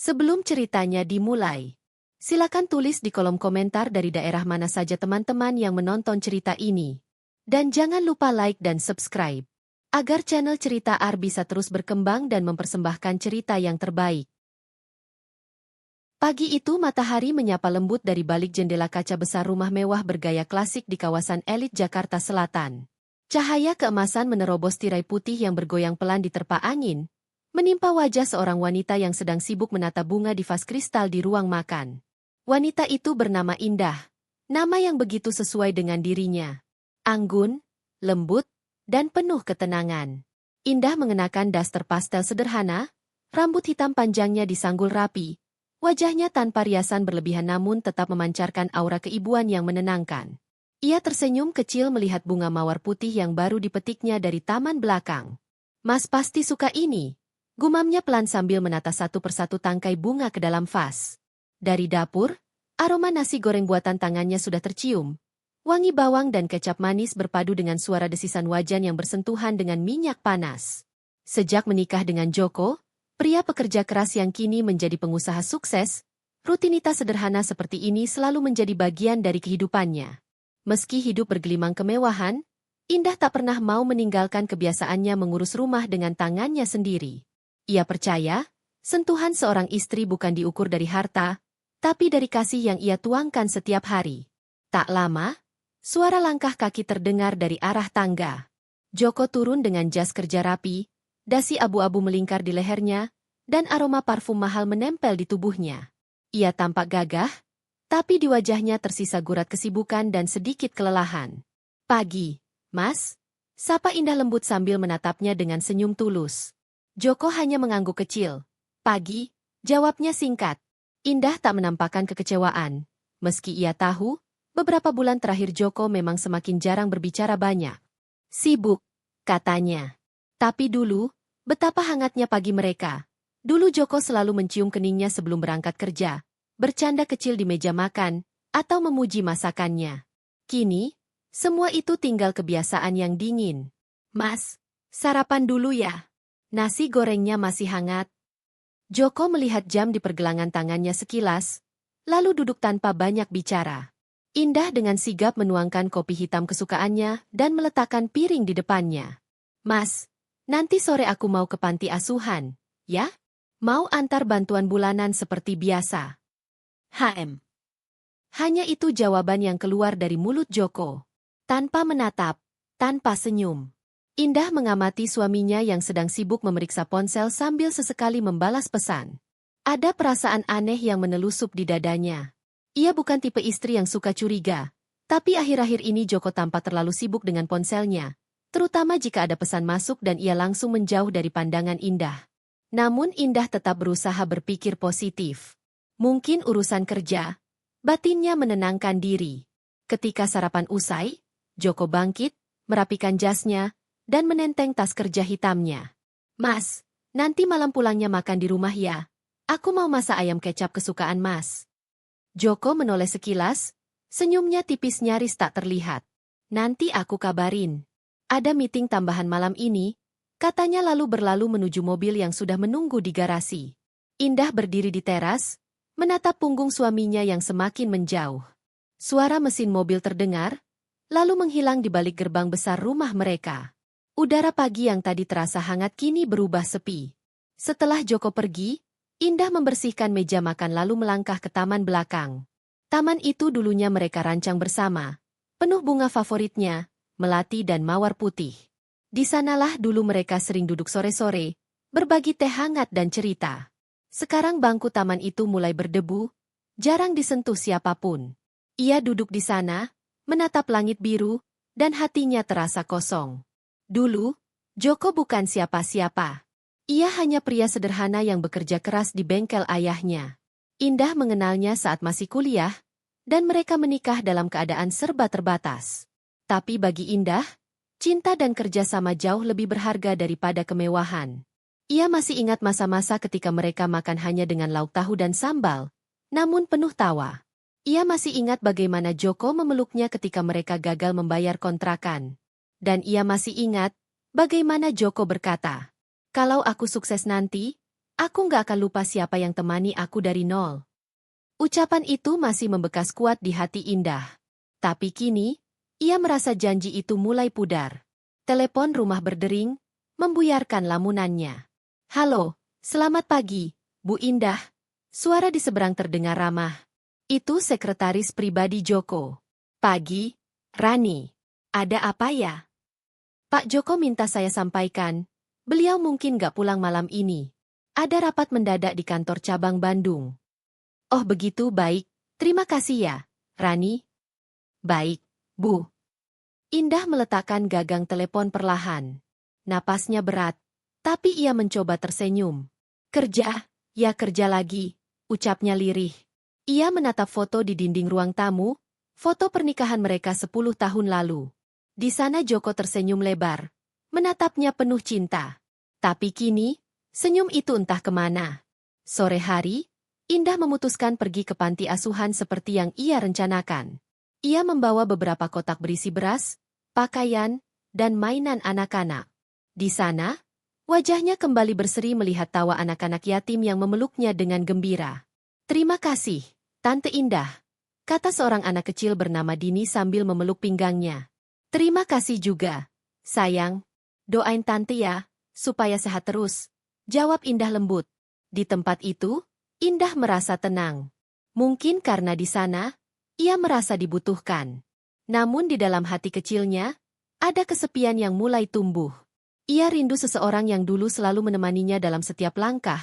Sebelum ceritanya dimulai, silakan tulis di kolom komentar dari daerah mana saja teman-teman yang menonton cerita ini. Dan jangan lupa like dan subscribe, agar channel Cerita Ar bisa terus berkembang dan mempersembahkan cerita yang terbaik. Pagi itu matahari menyapa lembut dari balik jendela kaca besar rumah mewah bergaya klasik di kawasan elit Jakarta Selatan. Cahaya keemasan menerobos tirai putih yang bergoyang pelan diterpa angin, menimpa wajah seorang wanita yang sedang sibuk menata bunga di vas kristal di ruang makan. Wanita itu bernama Indah, nama yang begitu sesuai dengan dirinya. Anggun, lembut, dan penuh ketenangan. Indah mengenakan daster pastel sederhana, rambut hitam panjangnya disanggul rapi, wajahnya tanpa riasan berlebihan namun tetap memancarkan aura keibuan yang menenangkan. Ia tersenyum kecil melihat bunga mawar putih yang baru dipetiknya dari taman belakang. "Mas pasti suka ini," gumamnya pelan sambil menata satu persatu tangkai bunga ke dalam vas. Dari dapur, aroma nasi goreng buatan tangannya sudah tercium. Wangi bawang dan kecap manis berpadu dengan suara desisan wajan yang bersentuhan dengan minyak panas. Sejak menikah dengan Joko, pria pekerja keras yang kini menjadi pengusaha sukses, rutinitas sederhana seperti ini selalu menjadi bagian dari kehidupannya. Meski hidup bergelimang kemewahan, Indah tak pernah mau meninggalkan kebiasaannya mengurus rumah dengan tangannya sendiri. Ia percaya, sentuhan seorang istri bukan diukur dari harta, tapi dari kasih yang ia tuangkan setiap hari. Tak lama, suara langkah kaki terdengar dari arah tangga. Joko turun dengan jas kerja rapi, dasi abu-abu melingkar di lehernya, dan aroma parfum mahal menempel di tubuhnya. Ia tampak gagah, tapi di wajahnya tersisa gurat kesibukan dan sedikit kelelahan. "Pagi, Mas," sapa Indah lembut sambil menatapnya dengan senyum tulus. Joko hanya mengangguk kecil. "Pagi," jawabnya singkat. Indah tak menampakkan kekecewaan. Meski ia tahu, beberapa bulan terakhir Joko memang semakin jarang berbicara banyak. "Sibuk," katanya. Tapi dulu, betapa hangatnya pagi mereka. Dulu Joko selalu mencium keningnya sebelum berangkat kerja, bercanda kecil di meja makan, atau memuji masakannya. Kini, semua itu tinggal kebiasaan yang dingin. "Mas, sarapan dulu ya. Nasi gorengnya masih hangat." Joko melihat jam di pergelangan tangannya sekilas, lalu duduk tanpa banyak bicara. Indah dengan sigap menuangkan kopi hitam kesukaannya dan meletakkan piring di depannya. "Mas, nanti sore aku mau ke panti asuhan, ya? Mau antar bantuan bulanan seperti biasa." Hanya itu jawaban yang keluar dari mulut Joko. Tanpa menatap, tanpa senyum. Indah mengamati suaminya yang sedang sibuk memeriksa ponsel sambil sesekali membalas pesan. Ada perasaan aneh yang menelusup di dadanya. Ia bukan tipe istri yang suka curiga, tapi akhir-akhir ini Joko tampak terlalu sibuk dengan ponselnya, terutama jika ada pesan masuk dan ia langsung menjauh dari pandangan Indah. Namun Indah tetap berusaha berpikir positif. Mungkin urusan kerja, batinnya menenangkan diri. Ketika sarapan usai, Joko bangkit, merapikan jasnya, dan menenteng tas kerja hitamnya. "Mas, nanti malam pulangnya makan di rumah ya. Aku mau masak ayam kecap kesukaan Mas." Joko menoleh sekilas, senyumnya tipis nyaris tak terlihat. "Nanti aku kabarin. Ada meeting tambahan malam ini," katanya lalu berlalu menuju mobil yang sudah menunggu di garasi. Indah berdiri di teras, menatap punggung suaminya yang semakin menjauh. Suara mesin mobil terdengar, lalu menghilang di balik gerbang besar rumah mereka. Udara pagi yang tadi terasa hangat kini berubah sepi. Setelah Joko pergi, Indah membersihkan meja makan lalu melangkah ke taman belakang. Taman itu dulunya mereka rancang bersama, penuh bunga favoritnya, melati dan mawar putih. Di sanalah dulu mereka sering duduk sore-sore, berbagi teh hangat dan cerita. Sekarang bangku taman itu mulai berdebu, jarang disentuh siapapun. Ia duduk di sana, menatap langit biru, dan hatinya terasa kosong. Dulu, Joko bukan siapa-siapa. Ia hanya pria sederhana yang bekerja keras di bengkel ayahnya. Indah mengenalnya saat masih kuliah, dan mereka menikah dalam keadaan serba terbatas. Tapi bagi Indah, cinta dan kerja sama jauh lebih berharga daripada kemewahan. Ia masih ingat masa-masa ketika mereka makan hanya dengan lauk tahu dan sambal, namun penuh tawa. Ia masih ingat bagaimana Joko memeluknya ketika mereka gagal membayar kontrakan. Dan ia masih ingat bagaimana Joko berkata, "Kalau aku sukses nanti, Aku nggak akan lupa siapa yang temani aku dari nol. Ucapan itu masih membekas kuat di hati Indah. Tapi kini, ia merasa janji itu mulai pudar. Telepon rumah berdering, membuyarkan lamunannya. Halo, selamat pagi, Bu Indah. Suara di seberang terdengar ramah. Itu sekretaris pribadi Joko. Pagi, Rani. Ada apa ya? Pak Joko minta saya sampaikan, beliau mungkin nggak pulang malam ini. Ada rapat mendadak di kantor cabang Bandung. Oh begitu, baik. Terima kasih ya, Rani. Baik, Bu. Indah meletakkan gagang telepon perlahan. Napasnya berat, tapi ia mencoba tersenyum. Kerja, ya kerja lagi, ucapnya lirih. Ia menatap foto di dinding ruang tamu, foto pernikahan mereka 10 tahun lalu. Di sana Joko tersenyum lebar, menatapnya penuh cinta. Tapi kini, senyum itu entah kemana. Sore hari, Indah memutuskan pergi ke panti asuhan seperti yang ia rencanakan. Ia membawa beberapa kotak berisi beras, pakaian, dan mainan anak-anak. Di sana, wajahnya kembali berseri melihat tawa anak-anak yatim yang memeluknya dengan gembira. Terima kasih, Tante Indah, kata seorang anak kecil bernama Dini sambil memeluk pinggangnya. Terima kasih juga, sayang. Doain Tante ya, supaya sehat terus, jawab Indah lembut. Di tempat itu, Indah merasa tenang. Mungkin karena di sana, ia merasa dibutuhkan. Namun di dalam hati kecilnya, ada kesepian yang mulai tumbuh. Ia rindu seseorang yang dulu selalu menemaninya dalam setiap langkah,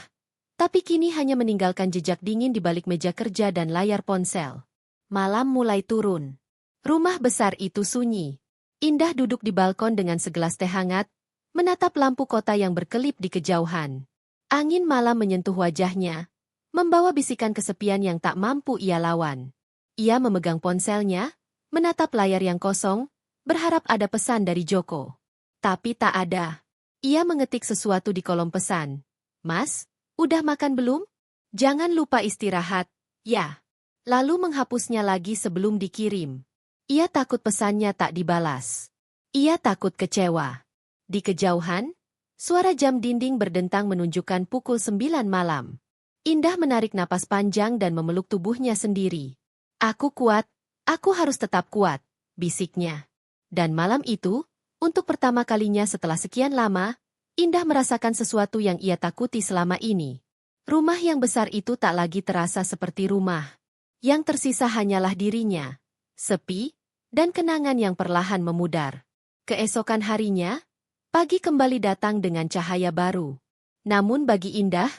tapi kini hanya meninggalkan jejak dingin di balik meja kerja dan layar ponsel. Malam mulai turun. Rumah besar itu sunyi. Indah duduk di balkon dengan segelas teh hangat, menatap lampu kota yang berkelip di kejauhan. Angin malam menyentuh wajahnya, membawa bisikan kesepian yang tak mampu ia lawan. Ia memegang ponselnya, menatap layar yang kosong, berharap ada pesan dari Joko. Tapi tak ada. Ia mengetik sesuatu di kolom pesan. Mas, udah makan belum? Jangan lupa istirahat, ya. Lalu menghapusnya lagi sebelum dikirim. Ia takut pesannya tak dibalas. Ia takut kecewa. Di kejauhan, suara jam dinding berdentang menunjukkan pukul 9 malam. Indah menarik napas panjang dan memeluk tubuhnya sendiri. Aku kuat, aku harus tetap kuat, bisiknya. Dan malam itu, untuk pertama kalinya setelah sekian lama, Indah merasakan sesuatu yang ia takuti selama ini. Rumah yang besar itu tak lagi terasa seperti rumah. Yang tersisa hanyalah dirinya, sepi, dan kenangan yang perlahan memudar. Keesokan harinya, pagi kembali datang dengan cahaya baru. Namun bagi Indah,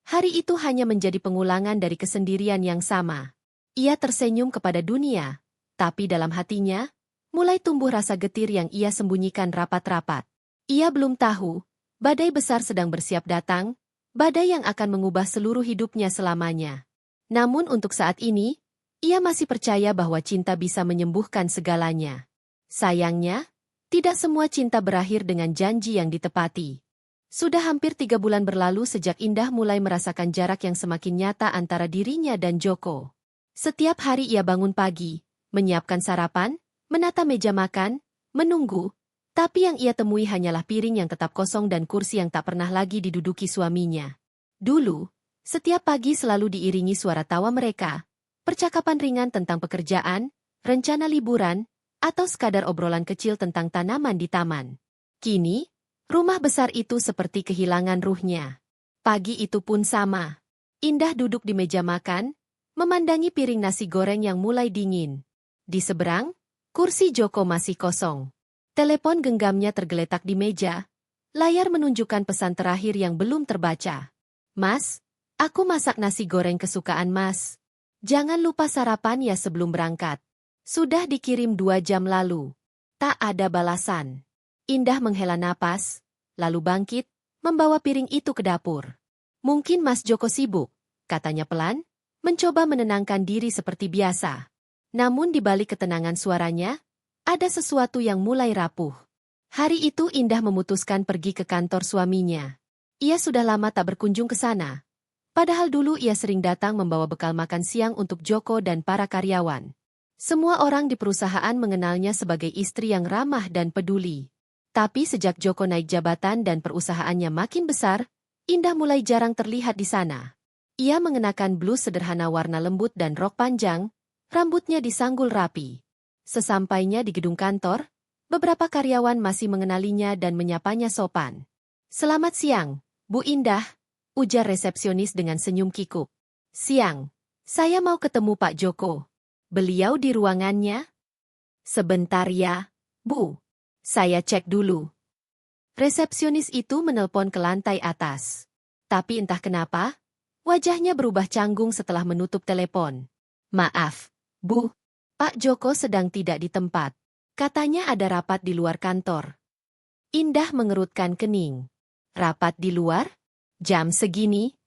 hari itu hanya menjadi pengulangan dari kesendirian yang sama. Ia tersenyum kepada dunia, tapi dalam hatinya, mulai tumbuh rasa getir yang ia sembunyikan rapat-rapat. Ia belum tahu, badai besar sedang bersiap datang, badai yang akan mengubah seluruh hidupnya selamanya. Namun untuk saat ini, ia masih percaya bahwa cinta bisa menyembuhkan segalanya. Sayangnya, tidak semua cinta berakhir dengan janji yang ditepati. Sudah hampir 3 bulan berlalu sejak Indah mulai merasakan jarak yang semakin nyata antara dirinya dan Joko. Setiap hari ia bangun pagi, menyiapkan sarapan, menata meja makan, menunggu, tapi yang ia temui hanyalah piring yang tetap kosong dan kursi yang tak pernah lagi diduduki suaminya. Dulu, setiap pagi selalu diiringi suara tawa mereka, percakapan ringan tentang pekerjaan, rencana liburan, atau sekadar obrolan kecil tentang tanaman di taman. Kini, rumah besar itu seperti kehilangan ruhnya. Pagi itu pun sama. Indah duduk di meja makan, memandangi piring nasi goreng yang mulai dingin. Di seberang, kursi Joko masih kosong. Telepon genggamnya tergeletak di meja. Layar menunjukkan pesan terakhir yang belum terbaca. Mas, aku masak nasi goreng kesukaan Mas. Jangan lupa sarapan ya sebelum berangkat. Sudah dikirim 2 jam lalu. Tak ada balasan. Indah menghela napas, lalu bangkit, membawa piring itu ke dapur. Mungkin Mas Joko sibuk, katanya pelan, mencoba menenangkan diri seperti biasa. Namun di balik ketenangan suaranya, ada sesuatu yang mulai rapuh. Hari itu Indah memutuskan pergi ke kantor suaminya. Ia sudah lama tak berkunjung ke sana. Padahal dulu ia sering datang membawa bekal makan siang untuk Joko dan para karyawan. Semua orang di perusahaan mengenalnya sebagai istri yang ramah dan peduli. Tapi sejak Joko naik jabatan dan perusahaannya makin besar, Indah mulai jarang terlihat di sana. Ia mengenakan blus sederhana warna lembut dan rok panjang, rambutnya disanggul rapi. Sesampainya di gedung kantor, beberapa karyawan masih mengenalinya dan menyapanya sopan. "Selamat siang, Bu Indah," ujar resepsionis dengan senyum kikuk. "Siang, saya mau ketemu Pak Joko. Beliau di ruangannya?" "Sebentar ya, Bu. Saya cek dulu." Resepsionis itu menelpon ke lantai atas. Tapi entah kenapa, wajahnya berubah canggung setelah menutup telepon. "Maaf, Bu. Pak Joko sedang tidak di tempat. Katanya ada rapat di luar kantor." Indah mengerutkan kening. "Rapat di luar? Jam segini?"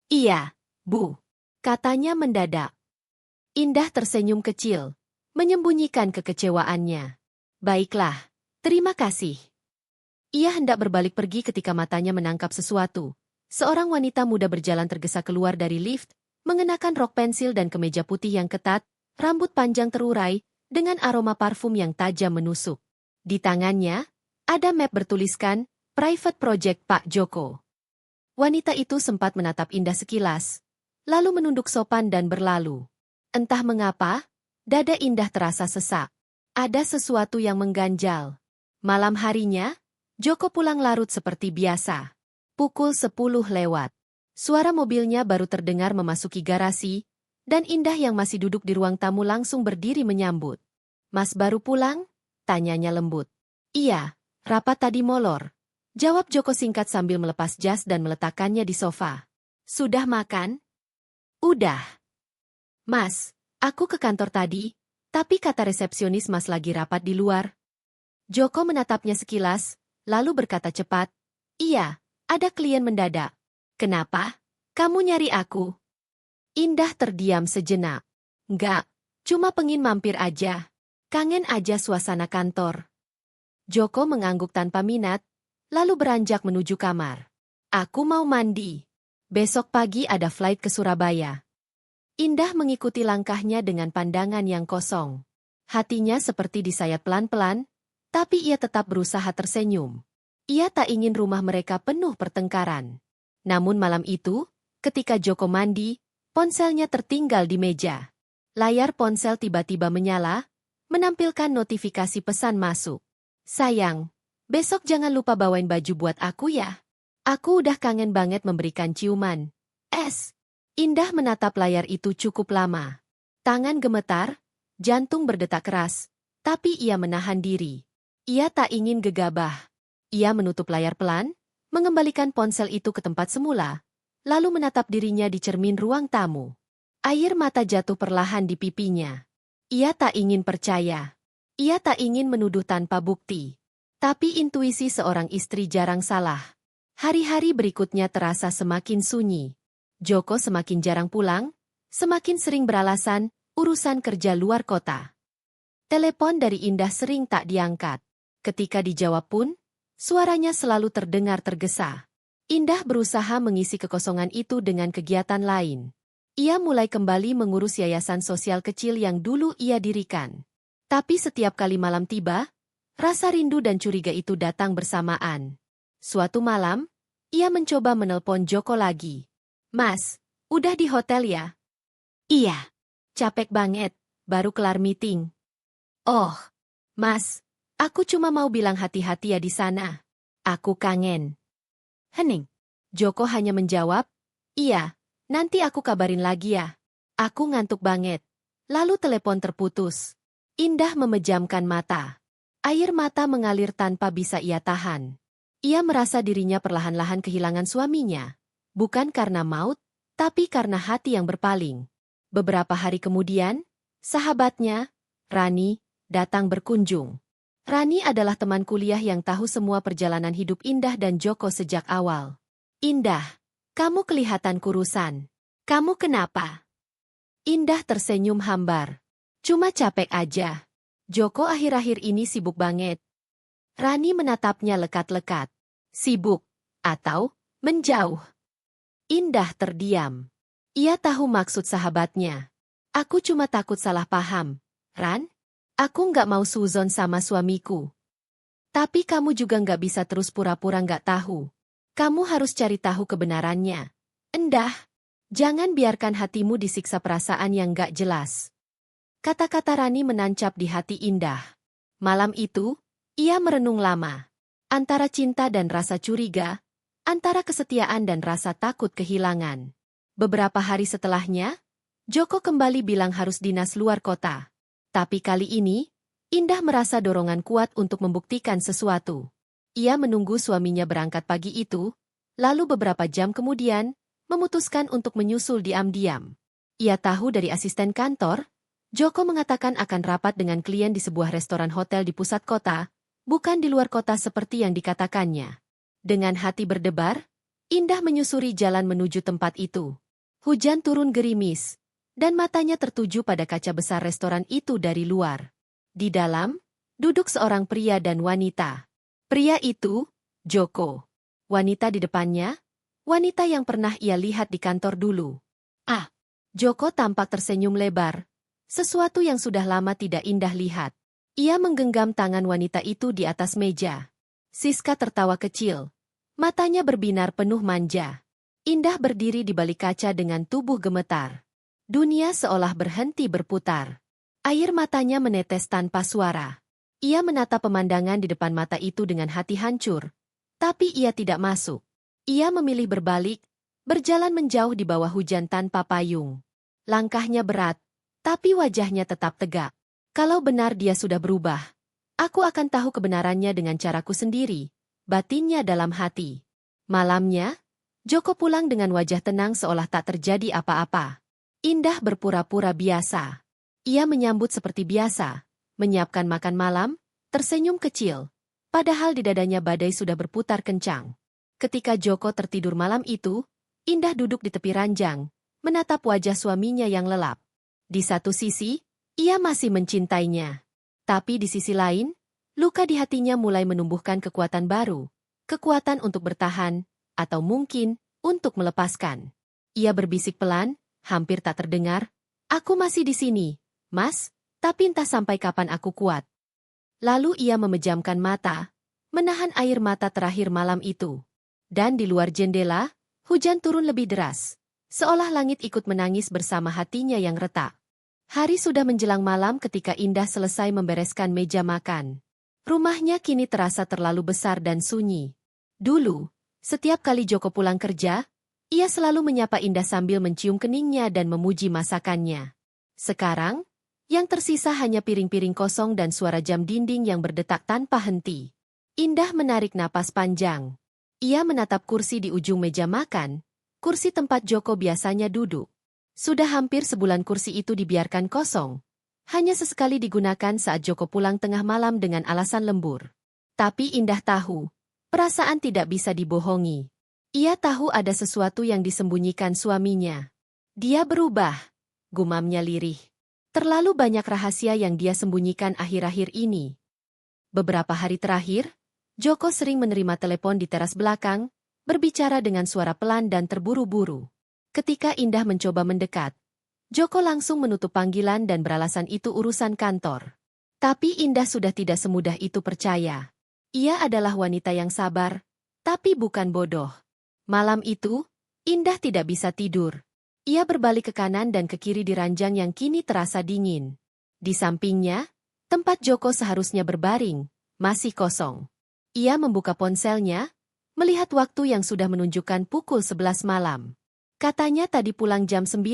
"Iya, Bu," katanya mendadak. Indah tersenyum kecil, menyembunyikan kekecewaannya. "Baiklah, terima kasih." Ia hendak berbalik pergi ketika matanya menangkap sesuatu. Seorang wanita muda berjalan tergesa keluar dari lift, mengenakan rok pensil dan kemeja putih yang ketat, rambut panjang terurai, dengan aroma parfum yang tajam menusuk. Di tangannya, ada map bertuliskan, "Private Project Pak Joko." Wanita itu sempat menatap Indah sekilas, lalu menunduk sopan dan berlalu. Entah mengapa, dada Indah terasa sesak. Ada sesuatu yang mengganjal. Malam harinya, Joko pulang larut seperti biasa. Pukul 10 lewat. Suara mobilnya baru terdengar memasuki garasi, dan Indah yang masih duduk di ruang tamu langsung berdiri menyambut. "Mas baru pulang?" tanyanya lembut. "Iya, rapat tadi molor," jawab Joko singkat sambil melepas jas dan meletakkannya di sofa. "Sudah makan?" "Udah." "Mas, aku ke kantor tadi, tapi kata resepsionis Mas lagi rapat di luar." Joko menatapnya sekilas, lalu berkata cepat, "Iya, ada klien mendadak." "Kenapa? Kamu nyari aku?" Indah terdiam sejenak. "Enggak, cuma pengin mampir aja. Kangen aja suasana kantor." Joko mengangguk tanpa minat, lalu beranjak menuju kamar. "Aku mau mandi. Besok pagi ada flight ke Surabaya." Indah mengikuti langkahnya dengan pandangan yang kosong. Hatinya seperti disayat pelan-pelan, tapi ia tetap berusaha tersenyum. Ia tak ingin rumah mereka penuh pertengkaran. Namun malam itu, ketika Joko mandi, ponselnya tertinggal di meja. Layar ponsel tiba-tiba menyala, menampilkan notifikasi pesan masuk. "Sayang, besok jangan lupa bawain baju buat aku ya. Aku udah kangen banget memberikan ciuman." Indah menatap layar itu cukup lama. Tangan gemetar, jantung berdetak keras, tapi ia menahan diri. Ia tak ingin gegabah. Ia menutup layar pelan, mengembalikan ponsel itu ke tempat semula, lalu menatap dirinya di cermin ruang tamu. Air mata jatuh perlahan di pipinya. Ia tak ingin percaya. Ia tak ingin menuduh tanpa bukti. Tapi intuisi seorang istri jarang salah. Hari-hari berikutnya terasa semakin sunyi. Joko semakin jarang pulang, semakin sering beralasan, urusan kerja luar kota. Telepon dari Indah sering tak diangkat. Ketika dijawab pun, suaranya selalu terdengar tergesa. Indah berusaha mengisi kekosongan itu dengan kegiatan lain. Ia mulai kembali mengurus yayasan sosial kecil yang dulu ia dirikan. Tapi setiap kali malam tiba, rasa rindu dan curiga itu datang bersamaan. Suatu malam, ia mencoba menelpon Joko lagi. "Mas, udah di hotel ya?" "Iya. Capek banget, baru kelar meeting." "Oh, Mas, aku cuma mau bilang hati-hati ya di sana. Aku kangen." Hening. Joko hanya menjawab, "Iya, nanti aku kabarin lagi ya. Aku ngantuk banget." Lalu telepon terputus. Indah memejamkan mata. Air mata mengalir tanpa bisa ia tahan. Ia merasa dirinya perlahan-lahan kehilangan suaminya. Bukan karena maut, tapi karena hati yang berpaling. Beberapa hari kemudian, sahabatnya, Rani, datang berkunjung. Rani adalah teman kuliah yang tahu semua perjalanan hidup Indah dan Joko sejak awal. "Indah, kamu kelihatan kurusan. Kamu kenapa?" Indah tersenyum hambar. "Cuma capek aja. Joko akhir-akhir ini sibuk banget." Rani menatapnya lekat-lekat. "Sibuk? Atau menjauh?" Indah terdiam. Ia tahu maksud sahabatnya. "Aku cuma takut salah paham, Ran. Aku nggak mau suzon sama suamiku." "Tapi kamu juga nggak bisa terus pura-pura nggak tahu. Kamu harus cari tahu kebenarannya. Endah, jangan biarkan hatimu disiksa perasaan yang gak jelas. Kata-kata Rani menancap di hati Indah. Malam itu, ia merenung lama. Antara cinta dan rasa curiga, antara kesetiaan dan rasa takut kehilangan. Beberapa hari setelahnya, Joko kembali bilang harus dinas luar kota. Tapi kali ini, Indah merasa dorongan kuat untuk membuktikan sesuatu. Ia menunggu suaminya berangkat pagi itu, lalu beberapa jam kemudian, memutuskan untuk menyusul diam-diam. Ia tahu dari asisten kantor, Joko mengatakan akan rapat dengan klien di sebuah restoran hotel di pusat kota, bukan di luar kota seperti yang dikatakannya. Dengan hati berdebar, Indah menyusuri jalan menuju tempat itu. Hujan turun gerimis, dan matanya tertuju pada kaca besar restoran itu dari luar. Di dalam, duduk seorang pria dan wanita. Pria itu, Joko. Wanita di depannya, wanita yang pernah ia lihat di kantor dulu. Ah, Joko tampak tersenyum lebar, sesuatu yang sudah lama tidak Indah lihat. Ia menggenggam tangan wanita itu di atas meja. Siska tertawa kecil. Matanya berbinar penuh manja. Indah berdiri di balik kaca dengan tubuh gemetar. Dunia seolah berhenti berputar. Air matanya menetes tanpa suara. Ia menatap pemandangan di depan mata itu dengan hati hancur. Tapi ia tidak masuk. Ia memilih berbalik, berjalan menjauh di bawah hujan tanpa payung. Langkahnya berat, tapi wajahnya tetap tegak. Kalau benar dia sudah berubah, aku akan tahu kebenarannya dengan caraku sendiri, batinnya dalam hati. Malamnya, Joko pulang dengan wajah tenang seolah tak terjadi apa-apa. Indah berpura-pura biasa. Ia menyambut seperti biasa, menyiapkan makan malam, tersenyum kecil. Padahal di dadanya badai sudah berputar kencang. Ketika Joko tertidur malam itu, Indah duduk di tepi ranjang, menatap wajah suaminya yang lelap. Di satu sisi, ia masih mencintainya. Tapi di sisi lain, luka di hatinya mulai menumbuhkan kekuatan baru. Kekuatan untuk bertahan, atau mungkin, untuk melepaskan. Ia berbisik pelan, hampir tak terdengar, "Aku masih di sini, Mas, tapi entah sampai kapan aku kuat." Lalu ia memejamkan mata, menahan air mata terakhir malam itu. Dan di luar jendela, hujan turun lebih deras. Seolah langit ikut menangis bersama hatinya yang retak. Hari sudah menjelang malam ketika Indah selesai membereskan meja makan. Rumahnya kini terasa terlalu besar dan sunyi. Dulu, setiap kali Joko pulang kerja, ia selalu menyapa Indah sambil mencium keningnya dan memuji masakannya. Sekarang, yang tersisa hanya piring-piring kosong dan suara jam dinding yang berdetak tanpa henti. Indah menarik napas panjang. Ia menatap kursi di ujung meja makan, kursi tempat Joko biasanya duduk. Sudah hampir sebulan kursi itu dibiarkan kosong. Hanya sesekali digunakan saat Joko pulang tengah malam dengan alasan lembur. Tapi Indah tahu, perasaan tidak bisa dibohongi. Ia tahu ada sesuatu yang disembunyikan suaminya. Dia berubah, gumamnya lirih. Terlalu banyak rahasia yang dia sembunyikan akhir-akhir ini. Beberapa hari terakhir, Joko sering menerima telepon di teras belakang, berbicara dengan suara pelan dan terburu-buru. Ketika Indah mencoba mendekat, Joko langsung menutup panggilan dan beralasan itu urusan kantor. Tapi Indah sudah tidak semudah itu percaya. Ia adalah wanita yang sabar, tapi bukan bodoh. Malam itu, Indah tidak bisa tidur. Ia berbalik ke kanan dan ke kiri di ranjang yang kini terasa dingin. Di sampingnya, tempat Joko seharusnya berbaring, masih kosong. Ia membuka ponselnya, melihat waktu yang sudah menunjukkan pukul 11 malam. Katanya tadi pulang jam 9,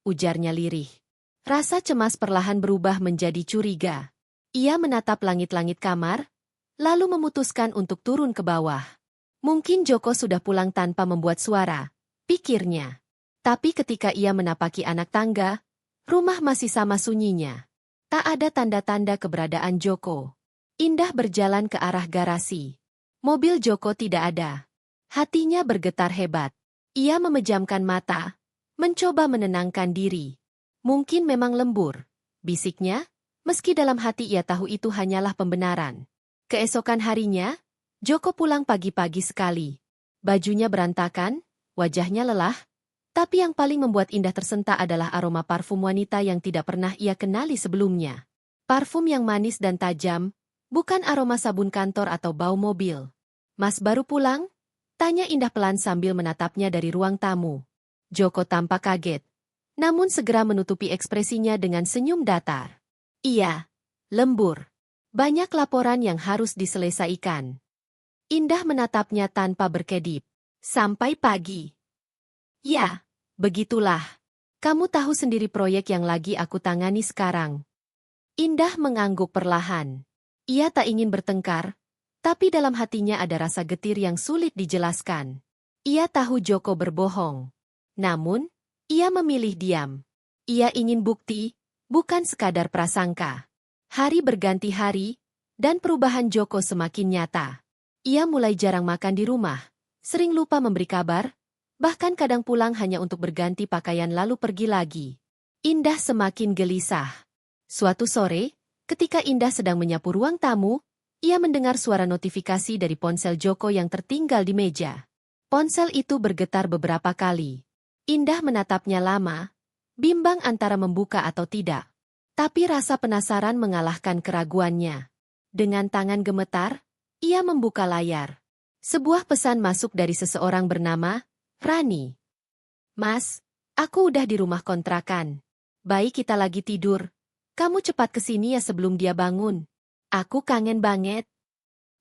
ujarnya lirih. Rasa cemas perlahan berubah menjadi curiga. Ia menatap langit-langit kamar, lalu memutuskan untuk turun ke bawah. Mungkin Joko sudah pulang tanpa membuat suara, pikirnya. Tapi ketika ia menapaki anak tangga, rumah masih sama sunyinya. Tak ada tanda-tanda keberadaan Joko. Indah berjalan ke arah garasi. Mobil Joko tidak ada. Hatinya bergetar hebat. Ia memejamkan mata, mencoba menenangkan diri. Mungkin memang lembur, bisiknya, meski dalam hati ia tahu itu hanyalah pembenaran. Keesokan harinya, Joko pulang pagi-pagi sekali. Bajunya berantakan, wajahnya lelah, tapi yang paling membuat Indah tersentak adalah aroma parfum wanita yang tidak pernah ia kenali sebelumnya. Parfum yang manis dan tajam, bukan aroma sabun kantor atau bau mobil. Mas baru pulang? Tanya Indah pelan sambil menatapnya dari ruang tamu. Joko tampak kaget, namun segera menutupi ekspresinya dengan senyum datar. Iya, lembur. Banyak laporan yang harus diselesaikan. Indah menatapnya tanpa berkedip. Sampai pagi. Ya, begitulah. Kamu tahu sendiri proyek yang lagi aku tangani sekarang. Indah mengangguk perlahan. Ia tak ingin bertengkar, tapi dalam hatinya ada rasa getir yang sulit dijelaskan. Ia tahu Joko berbohong. Namun, ia memilih diam. Ia ingin bukti, bukan sekadar prasangka. Hari berganti hari, dan perubahan Joko semakin nyata. Ia mulai jarang makan di rumah, sering lupa memberi kabar, bahkan kadang pulang hanya untuk berganti pakaian lalu pergi lagi. Indah semakin gelisah. Suatu sore, ketika Indah sedang menyapu ruang tamu, ia mendengar suara notifikasi dari ponsel Joko yang tertinggal di meja. Ponsel itu bergetar beberapa kali. Indah menatapnya lama, bimbang antara membuka atau tidak. Tapi rasa penasaran mengalahkan keraguannya. Dengan tangan gemetar, ia membuka layar. Sebuah pesan masuk dari seseorang bernama Rani. Mas, aku udah di rumah kontrakan. Baik kita lagi tidur. Kamu cepat kesini ya sebelum dia bangun. Aku kangen banget.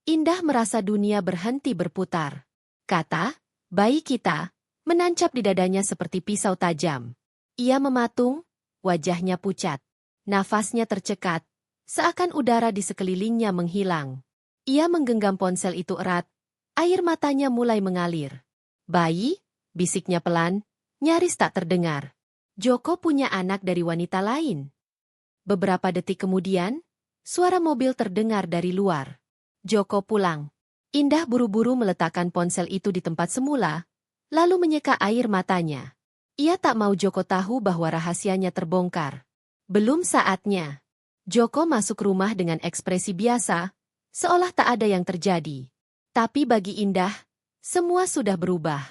Indah merasa dunia berhenti berputar. Kata, bayi kita, menancap di dadanya seperti pisau tajam. Ia mematung, wajahnya pucat. Nafasnya tercekat, seakan udara di sekelilingnya menghilang. Ia menggenggam ponsel itu erat, air matanya mulai mengalir. Bayi, bisiknya pelan, nyaris tak terdengar. Joko punya anak dari wanita lain. Beberapa detik kemudian, suara mobil terdengar dari luar. Joko pulang. Indah buru-buru meletakkan ponsel itu di tempat semula, lalu menyeka air matanya. Ia tak mau Joko tahu bahwa rahasianya terbongkar. Belum saatnya. Joko masuk rumah dengan ekspresi biasa, seolah tak ada yang terjadi. Tapi bagi Indah, semua sudah berubah.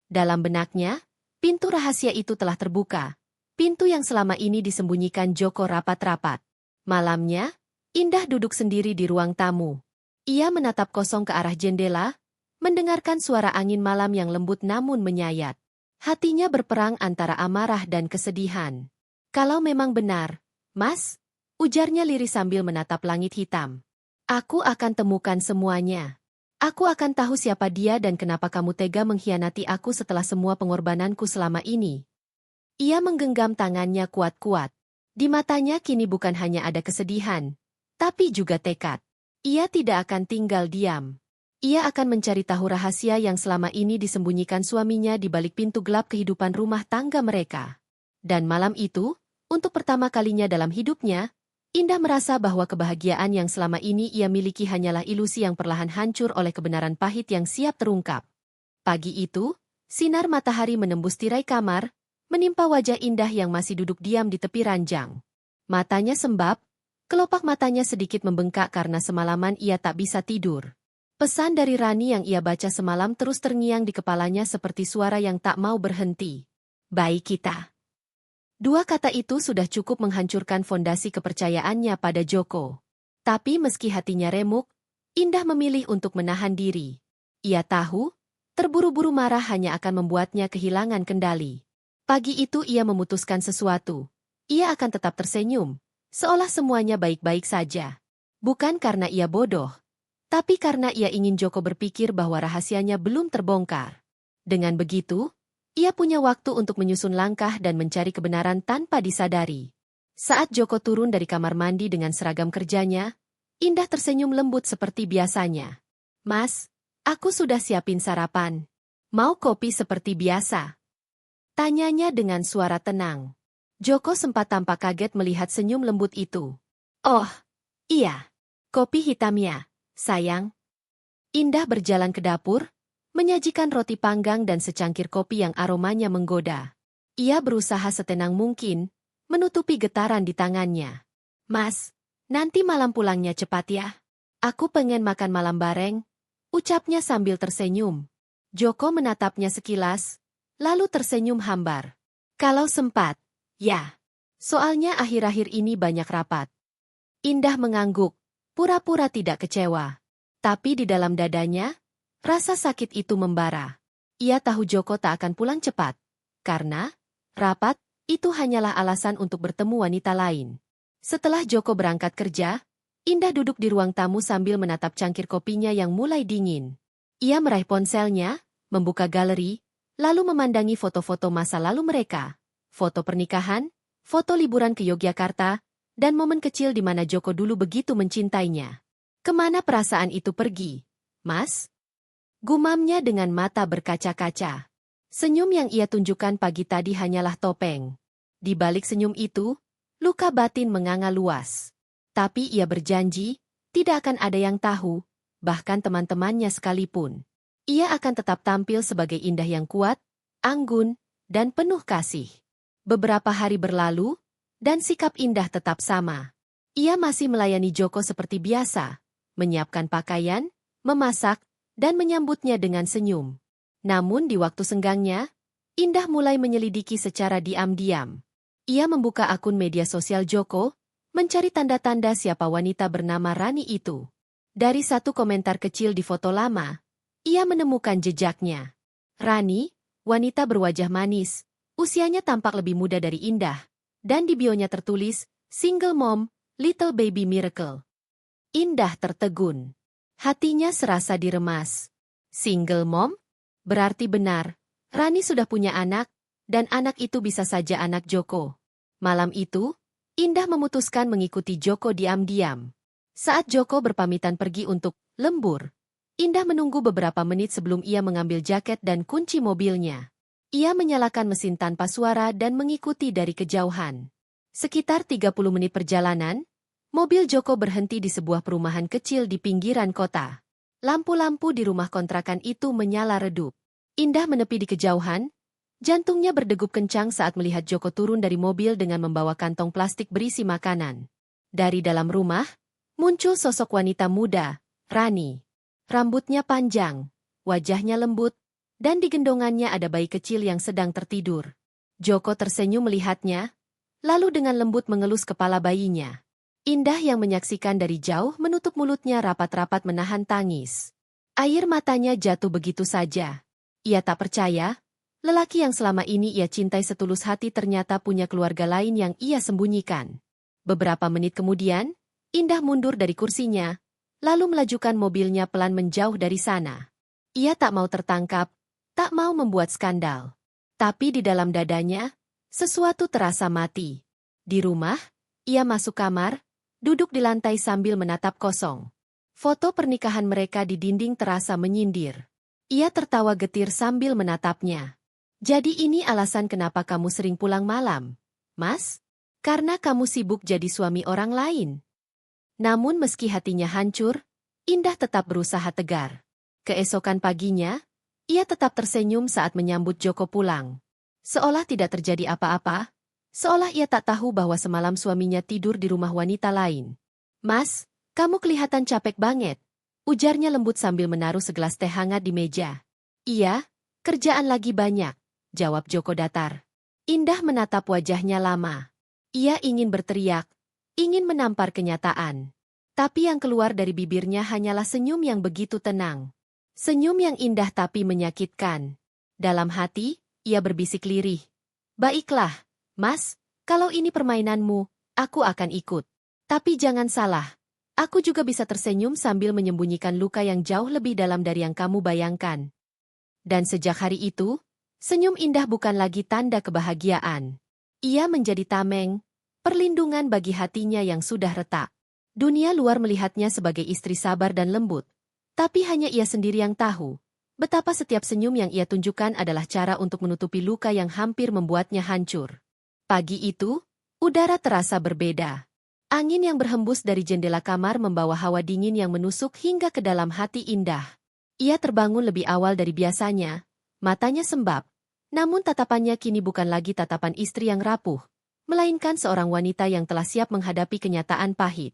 Dalam benaknya, pintu rahasia itu telah terbuka. Pintu yang selama ini disembunyikan Joko rapat-rapat. Malamnya, Indah duduk sendiri di ruang tamu. Ia menatap kosong ke arah jendela, mendengarkan suara angin malam yang lembut namun menyayat. Hatinya berperang antara amarah dan kesedihan. Kalau memang benar, Mas, ujarnya lirih sambil menatap langit hitam. Aku akan temukan semuanya. Aku akan tahu siapa dia dan kenapa kamu tega mengkhianati aku setelah semua pengorbananku selama ini. Ia menggenggam tangannya kuat-kuat. Di matanya kini bukan hanya ada kesedihan, tapi juga tekad. Ia tidak akan tinggal diam. Ia akan mencari tahu rahasia yang selama ini disembunyikan suaminya di balik pintu gelap kehidupan rumah tangga mereka. Dan malam itu, untuk pertama kalinya dalam hidupnya, Indah merasa bahwa kebahagiaan yang selama ini ia miliki hanyalah ilusi yang perlahan hancur oleh kebenaran pahit yang siap terungkap. Pagi itu, sinar matahari menembus tirai kamar, menimpa wajah Indah yang masih duduk diam di tepi ranjang. Matanya sembab, kelopak matanya sedikit membengkak karena semalaman ia tak bisa tidur. Pesan dari Rani yang ia baca semalam terus terngiang di kepalanya seperti suara yang tak mau berhenti. Baik kita. Dua kata itu sudah cukup menghancurkan fondasi kepercayaannya pada Joko. Tapi meski hatinya remuk, Indah memilih untuk menahan diri. Ia tahu, terburu-buru marah hanya akan membuatnya kehilangan kendali. Pagi itu ia memutuskan sesuatu. Ia akan tetap tersenyum, seolah semuanya baik-baik saja. Bukan karena ia bodoh, tapi karena ia ingin Joko berpikir bahwa rahasianya belum terbongkar. Dengan begitu, ia punya waktu untuk menyusun langkah dan mencari kebenaran tanpa disadari. Saat Joko turun dari kamar mandi dengan seragam kerjanya, Indah tersenyum lembut seperti biasanya. Mas, aku sudah siapin sarapan. Mau kopi seperti biasa? Tanyanya dengan suara tenang. Joko sempat tampak kaget melihat senyum lembut itu. Oh, iya. Kopi hitam ya, sayang. Indah berjalan ke dapur, menyajikan roti panggang dan secangkir kopi yang aromanya menggoda. Ia berusaha setenang mungkin, menutupi getaran di tangannya. Mas, nanti malam pulangnya cepat ya. Aku pengen makan malam bareng, ucapnya sambil tersenyum. Joko menatapnya sekilas, lalu tersenyum hambar. Kalau sempat, ya. Soalnya akhir-akhir ini banyak rapat. Indah mengangguk, pura-pura tidak kecewa. Tapi di dalam dadanya, Rasa sakit itu membara. Ia tahu Joko tak akan pulang cepat. Karena rapat itu hanyalah alasan untuk bertemu wanita lain. Setelah Joko berangkat kerja, Indah duduk di ruang tamu sambil menatap cangkir kopinya yang mulai dingin. Ia meraih ponselnya, membuka galeri, lalu memandangi foto-foto masa lalu mereka. Foto pernikahan, foto liburan ke Yogyakarta, dan momen kecil di mana Joko dulu begitu mencintainya. Kemana perasaan itu pergi, Mas? Gumamnya dengan mata berkaca-kaca. Senyum yang ia tunjukkan pagi tadi hanyalah topeng. Di balik senyum itu, luka batin menganga luas. Tapi ia berjanji, tidak akan ada yang tahu, bahkan teman-temannya sekalipun. Ia akan tetap tampil sebagai Indah yang kuat, anggun, dan penuh kasih. Beberapa hari berlalu, dan sikap Indah tetap sama. Ia masih melayani Joko seperti biasa, menyiapkan pakaian, memasak, dan menyambutnya dengan senyum. Namun di waktu senggangnya, Indah mulai menyelidiki secara diam-diam. Ia membuka akun media sosial Joko, mencari tanda-tanda siapa wanita bernama Rani itu. Dari satu komentar kecil di foto lama, ia menemukan jejaknya. Rani, wanita berwajah manis, usianya tampak lebih muda dari Indah, dan di bionya tertulis, single mom, little baby miracle. Indah tertegun. Hatinya serasa diremas. Single mom? Berarti benar, Rani sudah punya anak, dan anak itu bisa saja anak Joko. Malam itu, Indah memutuskan mengikuti Joko diam-diam. Saat Joko berpamitan pergi untuk lembur, Indah menunggu beberapa menit sebelum ia mengambil jaket dan kunci mobilnya. Ia menyalakan mesin tanpa suara dan mengikuti dari kejauhan. Sekitar 30 menit perjalanan, mobil Joko berhenti di sebuah perumahan kecil di pinggiran kota. Lampu-lampu di rumah kontrakan itu menyala redup. Indah menepi di kejauhan. Jantungnya berdegup kencang saat melihat Joko turun dari mobil dengan membawa kantong plastik berisi makanan. Dari dalam rumah, muncul sosok wanita muda, Rani. Rambutnya panjang, wajahnya lembut, dan di gendongannya ada bayi kecil yang sedang tertidur. Joko tersenyum melihatnya, lalu dengan lembut mengelus kepala bayinya. Indah yang menyaksikan dari jauh menutup mulutnya rapat-rapat menahan tangis. Air matanya jatuh begitu saja. Ia tak percaya, lelaki yang selama ini ia cintai setulus hati ternyata punya keluarga lain yang ia sembunyikan. Beberapa menit kemudian, Indah mundur dari kursinya, lalu melajukan mobilnya pelan menjauh dari sana. Ia tak mau tertangkap, tak mau membuat skandal. Tapi di dalam dadanya, sesuatu terasa mati. Di rumah, ia masuk kamar, duduk di lantai sambil menatap kosong. Foto pernikahan mereka di dinding terasa menyindir. Ia tertawa getir sambil menatapnya. Jadi ini alasan kenapa kamu sering pulang malam, Mas? Karena kamu sibuk jadi suami orang lain. Namun meski hatinya hancur, Indah tetap berusaha tegar. Keesokan paginya, ia tetap tersenyum saat menyambut Joko pulang. Seolah tidak terjadi apa-apa, seolah ia tak tahu bahwa semalam suaminya tidur di rumah wanita lain. Mas, kamu kelihatan capek banget, ujarnya lembut sambil menaruh segelas teh hangat di meja. Iya, kerjaan lagi banyak, jawab Joko datar. Indah menatap wajahnya lama. Ia ingin berteriak, ingin menampar kenyataan. Tapi yang keluar dari bibirnya hanyalah senyum yang begitu tenang. Senyum yang indah tapi menyakitkan. Dalam hati, ia berbisik lirih. Baiklah, Mas, kalau ini permainanmu, aku akan ikut. Tapi jangan salah, aku juga bisa tersenyum sambil menyembunyikan luka yang jauh lebih dalam dari yang kamu bayangkan. Dan sejak hari itu, senyum Indah bukan lagi tanda kebahagiaan. Ia menjadi tameng, perlindungan bagi hatinya yang sudah retak. Dunia luar melihatnya sebagai istri sabar dan lembut. Tapi hanya ia sendiri yang tahu, betapa setiap senyum yang ia tunjukkan adalah cara untuk menutupi luka yang hampir membuatnya hancur. Pagi itu, udara terasa berbeda. Angin yang berhembus dari jendela kamar membawa hawa dingin yang menusuk hingga ke dalam hati Indah. Ia terbangun lebih awal dari biasanya, matanya sembab. Namun tatapannya kini bukan lagi tatapan istri yang rapuh, melainkan seorang wanita yang telah siap menghadapi kenyataan pahit.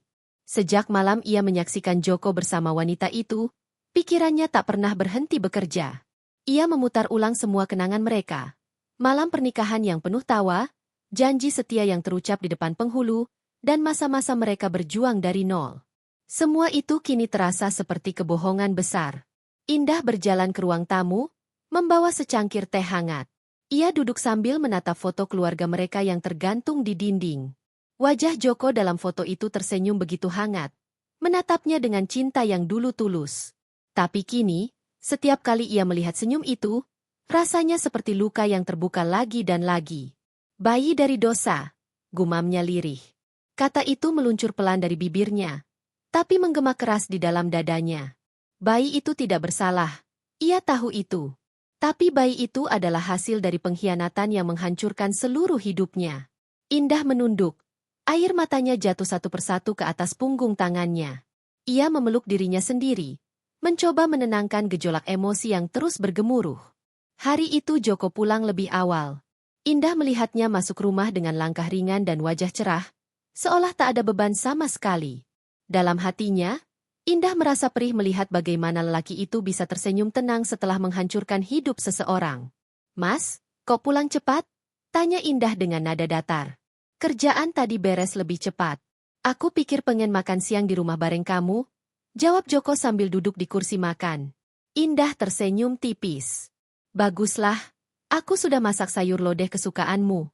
Sejak malam ia menyaksikan Joko bersama wanita itu, pikirannya tak pernah berhenti bekerja. Ia memutar ulang semua kenangan mereka. Malam pernikahan yang penuh tawa, janji setia yang terucap di depan penghulu, dan masa-masa mereka berjuang dari nol. Semua itu kini terasa seperti kebohongan besar. Indah berjalan ke ruang tamu, membawa secangkir teh hangat. Ia duduk sambil menatap foto keluarga mereka yang tergantung di dinding. Wajah Joko dalam foto itu tersenyum begitu hangat, menatapnya dengan cinta yang dulu tulus. Tapi kini, setiap kali ia melihat senyum itu, rasanya seperti luka yang terbuka lagi dan lagi. Bayi dari dosa, gumamnya lirih. Kata itu meluncur pelan dari bibirnya, tapi menggema keras di dalam dadanya. Bayi itu tidak bersalah, ia tahu itu. Tapi bayi itu adalah hasil dari pengkhianatan yang menghancurkan seluruh hidupnya. Indah menunduk, air matanya jatuh satu persatu ke atas punggung tangannya. Ia memeluk dirinya sendiri, mencoba menenangkan gejolak emosi yang terus bergemuruh. Hari itu Joko pulang lebih awal. Indah melihatnya masuk rumah dengan langkah ringan dan wajah cerah, seolah tak ada beban sama sekali. Dalam hatinya, Indah merasa perih melihat bagaimana lelaki itu bisa tersenyum tenang setelah menghancurkan hidup seseorang. "Mas, kok pulang cepat?" tanya Indah dengan nada datar. "Kerjaan tadi beres lebih cepat. Aku pikir pengen makan siang di rumah bareng kamu," jawab Joko sambil duduk di kursi makan. Indah tersenyum tipis. "Baguslah, aku sudah masak sayur lodeh kesukaanmu."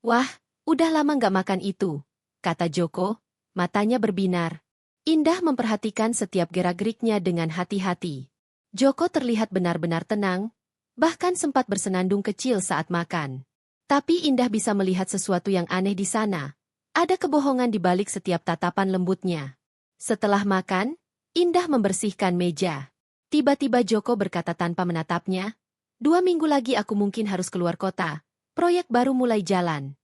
"Wah, udah lama nggak makan itu," kata Joko, matanya berbinar. Indah memperhatikan setiap gerak-geriknya dengan hati-hati. Joko terlihat benar-benar tenang, bahkan sempat bersenandung kecil saat makan. Tapi Indah bisa melihat sesuatu yang aneh di sana. Ada kebohongan di balik setiap tatapan lembutnya. Setelah makan, Indah membersihkan meja. Tiba-tiba Joko berkata tanpa menatapnya, "2 minggu lagi aku mungkin harus keluar kota. Proyek baru mulai jalan."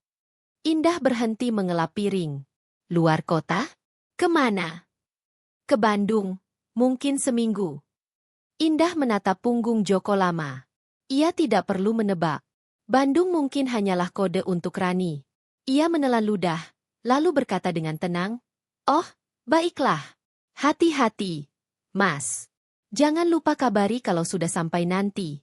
Indah berhenti mengelap piring. "Luar kota? Kemana?" "Ke Bandung, mungkin seminggu." Indah menatap punggung Joko lama. Ia tidak perlu menebak. Bandung mungkin hanyalah kode untuk Rani. Ia menelan ludah, lalu berkata dengan tenang, "Oh, baiklah. Hati-hati, Mas. Jangan lupa kabari kalau sudah sampai nanti."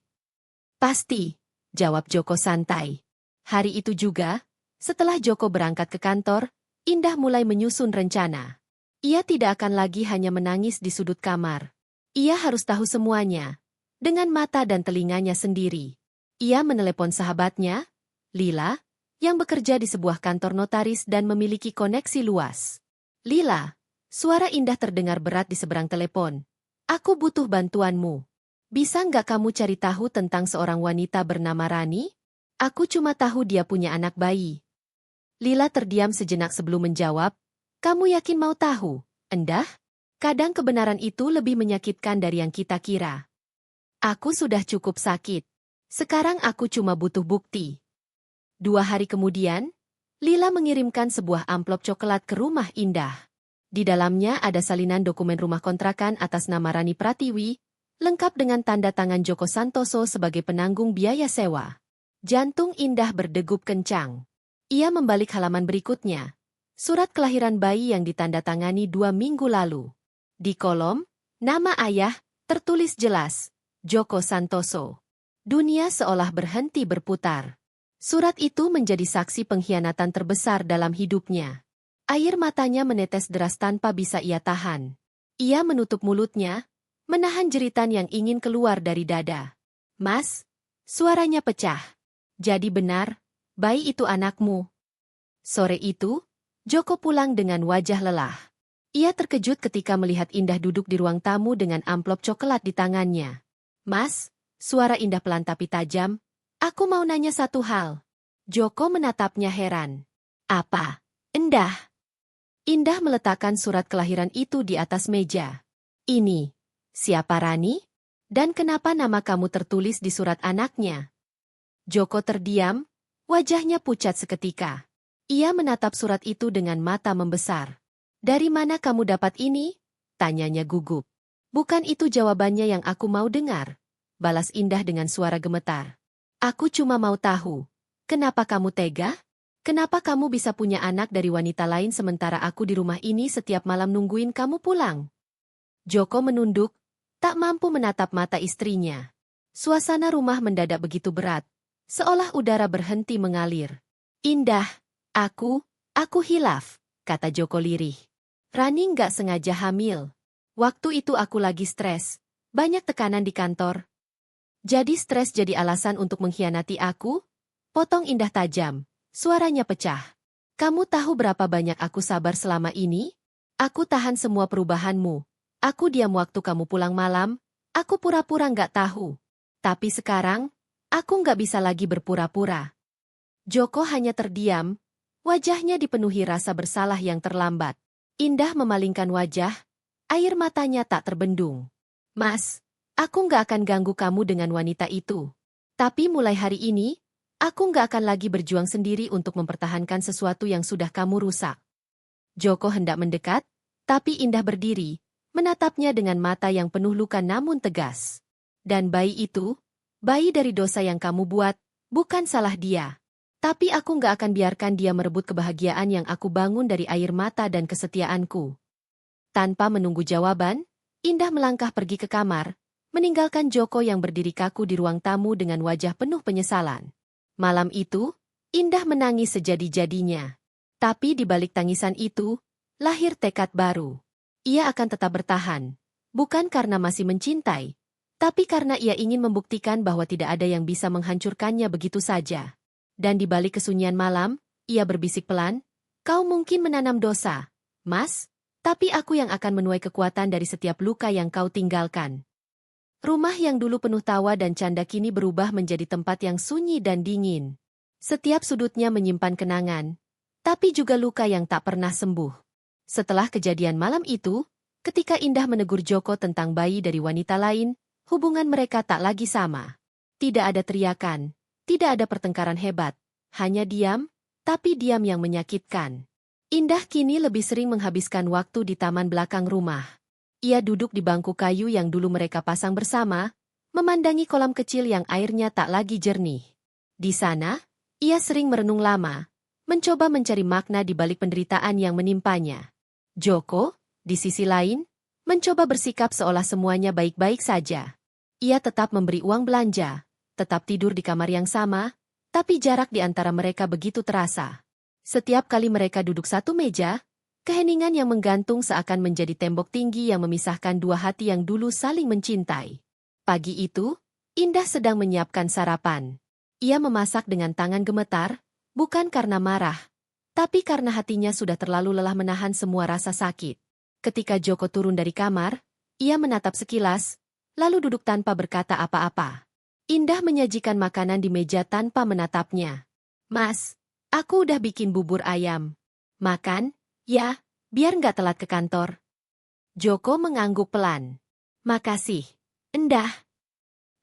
"Pasti," jawab Joko santai. Hari itu juga, setelah Joko berangkat ke kantor, Indah mulai menyusun rencana. Ia tidak akan lagi hanya menangis di sudut kamar. Ia harus tahu semuanya, dengan mata dan telinganya sendiri. Ia menelepon sahabatnya, Lila, yang bekerja di sebuah kantor notaris dan memiliki koneksi luas. "Lila," suara Indah terdengar berat di seberang telepon. "Aku butuh bantuanmu. Bisa nggak kamu cari tahu tentang seorang wanita bernama Rani? Aku cuma tahu dia punya anak bayi." Lila terdiam sejenak sebelum menjawab, "Kamu yakin mau tahu, Endah? Kadang kebenaran itu lebih menyakitkan dari yang kita kira. Aku sudah cukup sakit. Sekarang aku cuma butuh bukti." 2 hari kemudian, Lila mengirimkan sebuah amplop coklat ke rumah Indah. Di dalamnya ada salinan dokumen rumah kontrakan atas nama Rani Pratiwi, lengkap dengan tanda tangan Joko Santoso sebagai penanggung biaya sewa. Jantung Indah berdegup kencang. Ia membalik halaman berikutnya. Surat kelahiran bayi yang ditandatangani 2 minggu lalu. Di kolom, nama ayah, tertulis jelas, Joko Santoso. Dunia seolah berhenti berputar. Surat itu menjadi saksi pengkhianatan terbesar dalam hidupnya. Air matanya menetes deras tanpa bisa ia tahan. Ia menutup mulutnya, menahan jeritan yang ingin keluar dari dada. "Mas," suaranya pecah. "Jadi benar, bayi itu anakmu." Sore itu, Joko pulang dengan wajah lelah. Ia terkejut ketika melihat Indah duduk di ruang tamu dengan amplop coklat di tangannya. "Mas," suara Indah pelan tapi tajam, "aku mau nanya satu hal." Joko menatapnya heran. "Apa, Indah?" Indah meletakkan surat kelahiran itu di atas meja. "Ini, siapa Rani? Dan kenapa nama kamu tertulis di surat anaknya?" Joko terdiam, wajahnya pucat seketika. Ia menatap surat itu dengan mata membesar. "Dari mana kamu dapat ini?" tanyanya gugup. "Bukan itu jawabannya yang aku mau dengar," balas Indah dengan suara gemetar. "Aku cuma mau tahu, kenapa kamu tega? Kenapa kamu bisa punya anak dari wanita lain sementara aku di rumah ini setiap malam nungguin kamu pulang?" Joko menunduk, tak mampu menatap mata istrinya. Suasana rumah mendadak begitu berat, seolah udara berhenti mengalir. "Indah, aku hilaf," kata Joko lirih. "Rani nggak sengaja hamil. Waktu itu aku lagi stres, Banyak tekanan di kantor. Jadi stres jadi alasan untuk mengkhianati aku? Potong Indah tajam. Suaranya pecah. Kamu tahu berapa banyak aku sabar selama ini? Aku tahan semua perubahanmu. Aku diam waktu kamu pulang malam. Aku pura-pura nggak tahu. Tapi sekarang, aku nggak bisa lagi berpura-pura. Joko hanya terdiam. Wajahnya dipenuhi rasa bersalah yang terlambat. Indah memalingkan wajah. Air matanya tak terbendung. Mas, aku nggak akan ganggu kamu dengan wanita itu. Tapi mulai hari ini, aku nggak akan lagi berjuang sendiri untuk mempertahankan sesuatu yang sudah kamu rusak. Joko hendak mendekat, tapi Indah berdiri, menatapnya dengan mata yang penuh luka namun tegas. Dan bayi itu, bayi dari dosa yang kamu buat, bukan salah dia. Tapi aku nggak akan biarkan dia merebut kebahagiaan yang aku bangun dari air mata dan kesetiaanku. Tanpa menunggu jawaban, Indah melangkah pergi ke kamar, meninggalkan Joko yang berdiri kaku di ruang tamu dengan wajah penuh penyesalan. Malam itu, Indah menangis sejadi-jadinya. Tapi di balik tangisan itu, lahir tekad baru. Ia akan tetap bertahan, bukan karena masih mencintai, tapi karena ia ingin membuktikan bahwa tidak ada yang bisa menghancurkannya begitu saja. Dan di balik kesunyian malam, ia berbisik pelan, "Kau mungkin menanam dosa, Mas, tapi aku yang akan menuai kekuatan dari setiap luka yang kau tinggalkan." Rumah yang dulu penuh tawa dan canda kini berubah menjadi tempat yang sunyi dan dingin. Setiap sudutnya menyimpan kenangan, tapi juga luka yang tak pernah sembuh. Setelah kejadian malam itu, ketika Indah menegur Joko tentang bayi dari wanita lain, hubungan mereka tak lagi sama. Tidak ada teriakan, tidak ada pertengkaran hebat, hanya diam, tapi diam yang menyakitkan. Indah kini lebih sering menghabiskan waktu di taman belakang rumah. Ia duduk di bangku kayu yang dulu mereka pasang bersama, memandangi kolam kecil yang airnya tak lagi jernih. Di sana, ia sering merenung lama, mencoba mencari makna di balik penderitaan yang menimpanya. Joko, di sisi lain, mencoba bersikap seolah semuanya baik-baik saja. Ia tetap memberi uang belanja, tetap tidur di kamar yang sama, tapi jarak di antara mereka begitu terasa. Setiap kali mereka duduk satu meja, keheningan yang menggantung seakan menjadi tembok tinggi yang memisahkan dua hati yang dulu saling mencintai. Pagi itu, Indah sedang menyiapkan sarapan. Ia memasak dengan tangan gemetar, bukan karena marah, tapi karena hatinya sudah terlalu lelah menahan semua rasa sakit. Ketika Joko turun dari kamar, ia menatap sekilas, lalu duduk tanpa berkata apa-apa. Indah menyajikan makanan di meja tanpa menatapnya. "Mas, aku udah bikin bubur ayam. Makan, ya, biar nggak telat ke kantor." Joko mengangguk pelan. "Makasih, Indah."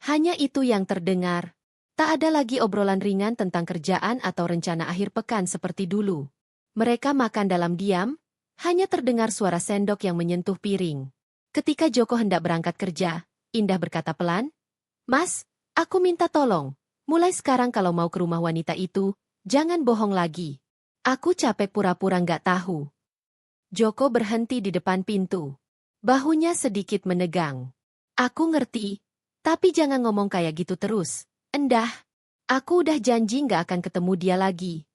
Hanya itu yang terdengar. Tak ada lagi obrolan ringan tentang kerjaan atau rencana akhir pekan seperti dulu. Mereka makan dalam diam, hanya terdengar suara sendok yang menyentuh piring. Ketika Joko hendak berangkat kerja, Indah berkata pelan, "Mas, aku minta tolong, mulai sekarang kalau mau ke rumah wanita itu, jangan bohong lagi. Aku capek pura-pura nggak tahu." Joko berhenti di depan pintu. Bahunya sedikit menegang. "Aku ngerti, tapi jangan ngomong kayak gitu terus, Indah. Aku udah janji nggak akan ketemu dia lagi."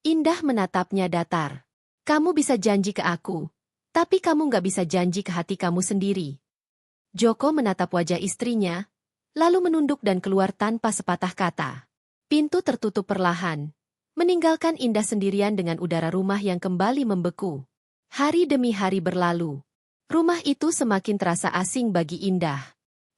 Indah menatapnya datar. "Kamu bisa janji ke aku, tapi kamu nggak bisa janji ke hati kamu sendiri." Joko menatap wajah istrinya, lalu menunduk dan keluar tanpa sepatah kata. Pintu tertutup perlahan, meninggalkan Indah sendirian dengan udara rumah yang kembali membeku. Hari demi hari berlalu. Rumah itu semakin terasa asing bagi Indah.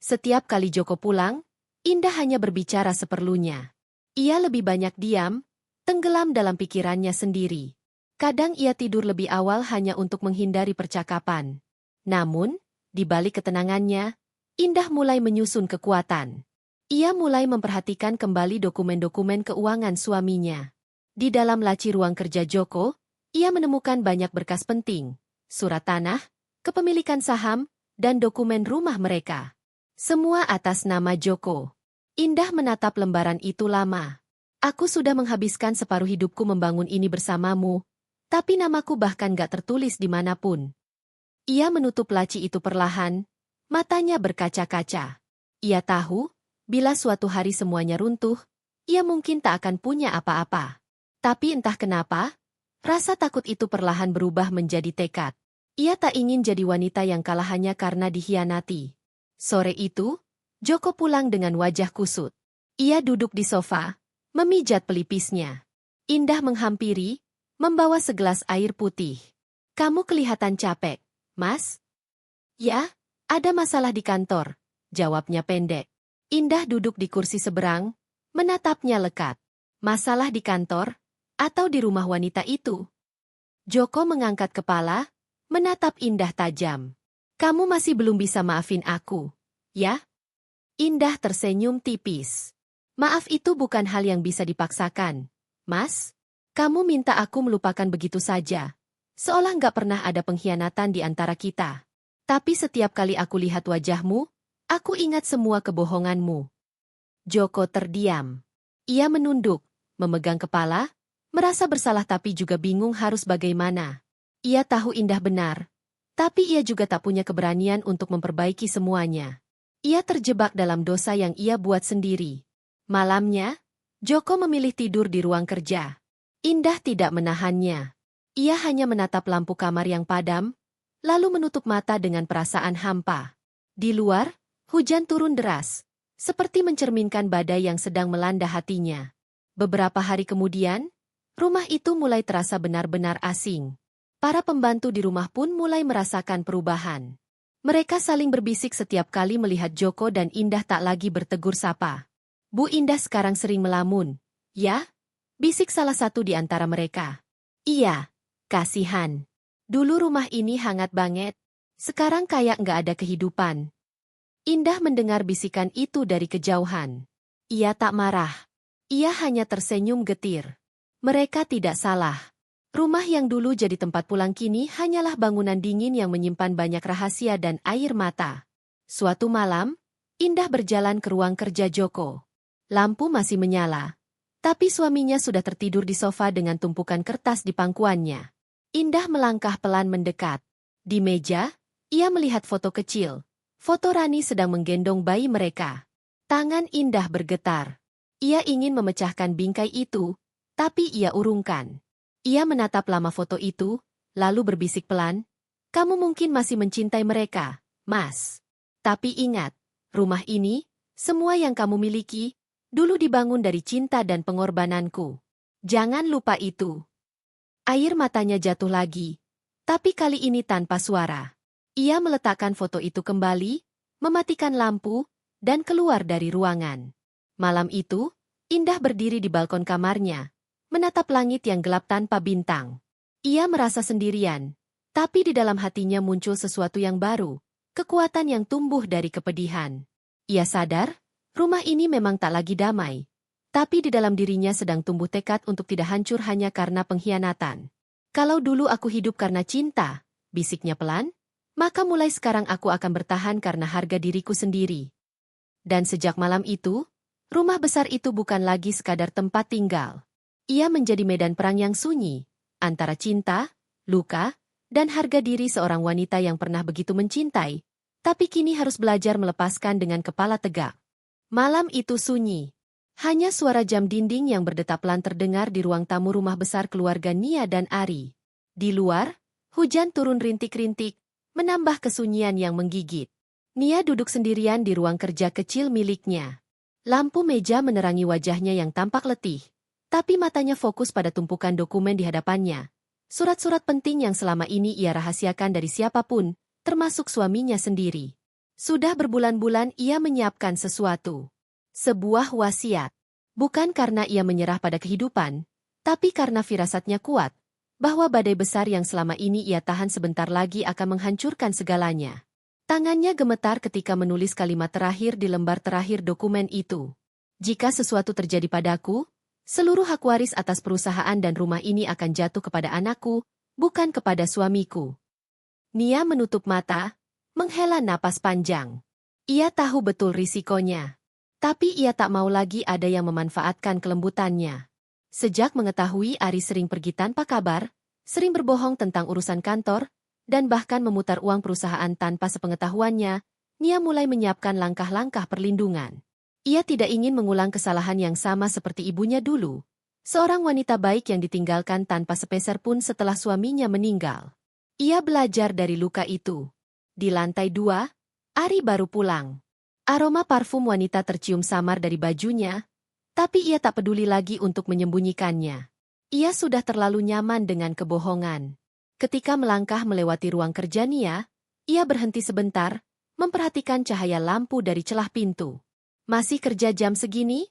Setiap kali Joko pulang, Indah hanya berbicara seperlunya. Ia lebih banyak diam, tenggelam dalam pikirannya sendiri. Kadang ia tidur lebih awal hanya untuk menghindari percakapan. Namun, di balik ketenangannya, Indah mulai menyusun kekuatan. Ia mulai memperhatikan kembali dokumen-dokumen keuangan suaminya. Di dalam laci ruang kerja Joko, ia menemukan banyak berkas penting, surat tanah, kepemilikan saham, dan dokumen rumah mereka. Semua atas nama Joko. Indah menatap lembaran itu lama. "Aku sudah menghabiskan separuh hidupku membangun ini bersamamu, tapi namaku bahkan gak tertulis dimanapun." Ia menutup laci itu perlahan, matanya berkaca-kaca. Ia tahu, bila suatu hari semuanya runtuh, ia mungkin tak akan punya apa-apa. Tapi entah kenapa, rasa takut itu perlahan berubah menjadi tekad. Ia tak ingin jadi wanita yang kalah hanya karena dikhianati. Sore itu, Joko pulang dengan wajah kusut. Ia duduk di sofa, memijat pelipisnya. Indah menghampiri, membawa segelas air putih. Kamu kelihatan capek, Mas? Ya, ada masalah di kantor, jawabnya pendek. Indah duduk di kursi seberang, menatapnya lekat. Masalah di kantor, atau di rumah wanita itu? Joko mengangkat kepala, menatap Indah tajam. Kamu masih belum bisa maafin aku, ya? Indah tersenyum tipis. Maaf itu bukan hal yang bisa dipaksakan, Mas. Kamu minta aku melupakan begitu saja. Seolah nggak pernah ada pengkhianatan di antara kita. Tapi setiap kali aku lihat wajahmu, aku ingat semua kebohonganmu. Joko terdiam. Ia menunduk, memegang kepala, merasa bersalah tapi juga bingung harus bagaimana. Ia tahu Indah benar, tapi ia juga tak punya keberanian untuk memperbaiki semuanya. Ia terjebak dalam dosa yang ia buat sendiri. Malamnya, Joko memilih tidur di ruang kerja. Indah tidak menahannya. Ia hanya menatap lampu kamar yang padam, lalu menutup mata dengan perasaan hampa. Di luar, hujan turun deras, seperti mencerminkan badai yang sedang melanda hatinya. Beberapa hari kemudian, rumah itu mulai terasa benar-benar asing. Para pembantu di rumah pun mulai merasakan perubahan. Mereka saling berbisik setiap kali melihat Joko dan Indah tak lagi bertegur sapa. Bu Indah sekarang sering melamun. Ya? Bisik salah satu di antara mereka. Iya, kasihan. Dulu rumah ini hangat banget. Sekarang kayak nggak ada kehidupan. Indah mendengar bisikan itu dari kejauhan. Ia tak marah. Ia hanya tersenyum getir. Mereka tidak salah. Rumah yang dulu jadi tempat pulang kini hanyalah bangunan dingin yang menyimpan banyak rahasia dan air mata. Suatu malam, Indah berjalan ke ruang kerja Joko. Lampu masih menyala, tapi suaminya sudah tertidur di sofa dengan tumpukan kertas di pangkuannya. Indah melangkah pelan mendekat. Di meja, ia melihat foto kecil. Foto Rani sedang menggendong bayi mereka. Tangan Indah bergetar. Ia ingin memecahkan bingkai itu, tapi ia urungkan. Ia menatap lama foto itu, lalu berbisik pelan, "Kamu mungkin masih mencintai mereka, Mas. Tapi ingat, rumah ini, semua yang kamu miliki, dulu dibangun dari cinta dan pengorbananku. Jangan lupa itu." Air matanya jatuh lagi, tapi kali ini tanpa suara. Ia meletakkan foto itu kembali, mematikan lampu, dan keluar dari ruangan. Malam itu, Indah berdiri di balkon kamarnya, menatap langit yang gelap tanpa bintang. Ia merasa sendirian, tapi di dalam hatinya muncul sesuatu yang baru, kekuatan yang tumbuh dari kepedihan. Ia sadar, rumah ini memang tak lagi damai, tapi di dalam dirinya sedang tumbuh tekad untuk tidak hancur hanya karena pengkhianatan. Kalau dulu aku hidup karena cinta, bisiknya pelan, maka mulai sekarang aku akan bertahan karena harga diriku sendiri. Dan sejak malam itu, rumah besar itu bukan lagi sekadar tempat tinggal. Ia menjadi medan perang yang sunyi, antara cinta, luka, dan harga diri seorang wanita yang pernah begitu mencintai, tapi kini harus belajar melepaskan dengan kepala tegak. Malam itu sunyi. Hanya suara jam dinding yang berdetak pelan terdengar di ruang tamu rumah besar keluarga Nia dan Ari. Di luar, hujan turun rintik-rintik, menambah kesunyian yang menggigit. Nia duduk sendirian di ruang kerja kecil miliknya. Lampu meja menerangi wajahnya yang tampak letih. Tapi matanya fokus pada tumpukan dokumen di hadapannya. Surat-surat penting yang selama ini ia rahasiakan dari siapapun, termasuk suaminya sendiri. Sudah berbulan-bulan ia menyiapkan sesuatu. Sebuah wasiat. Bukan karena ia menyerah pada kehidupan, tapi karena firasatnya kuat, bahwa badai besar yang selama ini ia tahan sebentar lagi akan menghancurkan segalanya. Tangannya gemetar ketika menulis kalimat terakhir di lembar terakhir dokumen itu. Jika sesuatu terjadi padaku, seluruh hak waris atas perusahaan dan rumah ini akan jatuh kepada anakku, bukan kepada suamiku. Nia menutup mata, menghela napas panjang. Ia tahu betul risikonya. Tapi ia tak mau lagi ada yang memanfaatkan kelembutannya. Sejak mengetahui Ari sering pergi tanpa kabar, sering berbohong tentang urusan kantor, dan bahkan memutar uang perusahaan tanpa sepengetahuannya, Nia mulai menyiapkan langkah-langkah perlindungan. Ia tidak ingin mengulang kesalahan yang sama seperti ibunya dulu. Seorang wanita baik yang ditinggalkan tanpa sepeser pun setelah suaminya meninggal. Ia belajar dari luka itu. Di lantai 2, Ari baru pulang. Aroma parfum wanita tercium samar dari bajunya, tapi ia tak peduli lagi untuk menyembunyikannya. Ia sudah terlalu nyaman dengan kebohongan. Ketika melangkah melewati ruang kerja Nia, ia berhenti sebentar, memperhatikan cahaya lampu dari celah pintu. Masih kerja jam segini?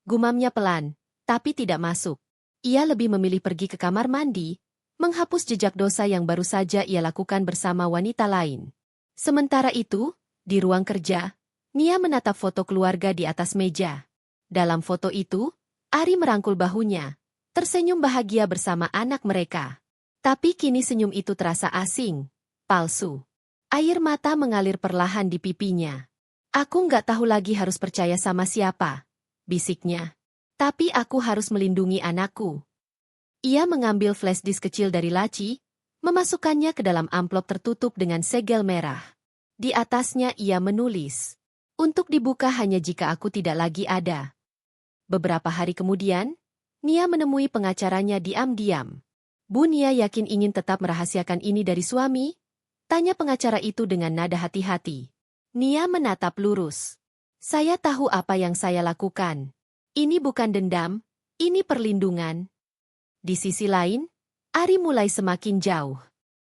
Gumamnya pelan, tapi tidak masuk. Ia lebih memilih pergi ke kamar mandi, menghapus jejak dosa yang baru saja ia lakukan bersama wanita lain. Sementara itu, di ruang kerja, Nia menatap foto keluarga di atas meja. Dalam foto itu, Ari merangkul bahunya, tersenyum bahagia bersama anak mereka. Tapi kini senyum itu terasa asing, palsu. Air mata mengalir perlahan di pipinya. Aku nggak tahu lagi harus percaya sama siapa, bisiknya. Tapi aku harus melindungi anakku. Ia mengambil flash disk kecil dari laci, memasukkannya ke dalam amplop tertutup dengan segel merah. Di atasnya ia menulis, "Untuk dibuka hanya jika aku tidak lagi ada." Beberapa hari kemudian, Nia menemui pengacaranya diam-diam. "Bu, Nia yakin ingin tetap merahasiakan ini dari suami?" Tanya pengacara itu dengan nada hati-hati. Nia menatap lurus. "Saya tahu apa yang saya lakukan. Ini bukan dendam, ini perlindungan." Di sisi lain, Ari mulai semakin jauh.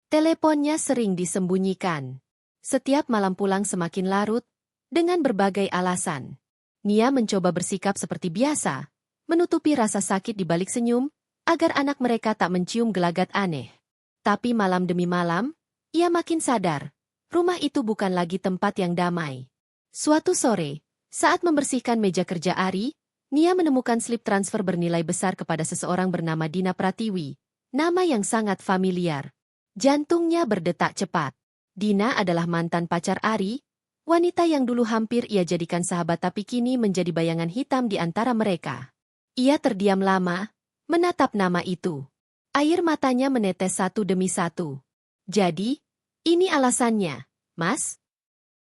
Teleponnya sering disembunyikan. Setiap malam pulang semakin larut, dengan berbagai alasan. Nia mencoba bersikap seperti biasa, menutupi rasa sakit di balik senyum, agar anak mereka tak mencium gelagat aneh. Tapi malam demi malam, ia makin sadar, rumah itu bukan lagi tempat yang damai. Suatu sore, saat membersihkan meja kerja Ari, Nia menemukan slip transfer bernilai besar kepada seseorang bernama Dina Pratiwi, nama yang sangat familiar. Jantungnya berdetak cepat. Dina adalah mantan pacar Ari, wanita yang dulu hampir ia jadikan sahabat tapi kini menjadi bayangan hitam di antara mereka. Ia terdiam lama, menatap nama itu. Air matanya menetes satu demi satu. "Jadi, ini alasannya, Mas?"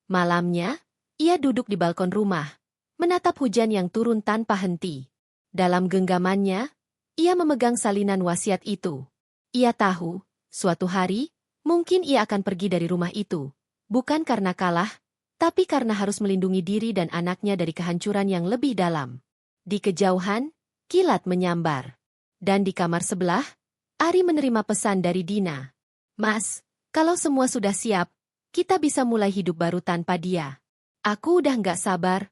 Malamnya, ia duduk di balkon rumah, menatap hujan yang turun tanpa henti. Dalam genggamannya, ia memegang salinan wasiat itu. Ia tahu, suatu hari, mungkin ia akan pergi dari rumah itu, bukan karena kalah, tapi karena harus melindungi diri dan anaknya dari kehancuran yang lebih dalam. Di kejauhan, kilat menyambar. Dan di kamar sebelah, Ari menerima pesan dari Dina. "Mas, kalau semua sudah siap, kita bisa mulai hidup baru tanpa dia. Aku udah nggak sabar."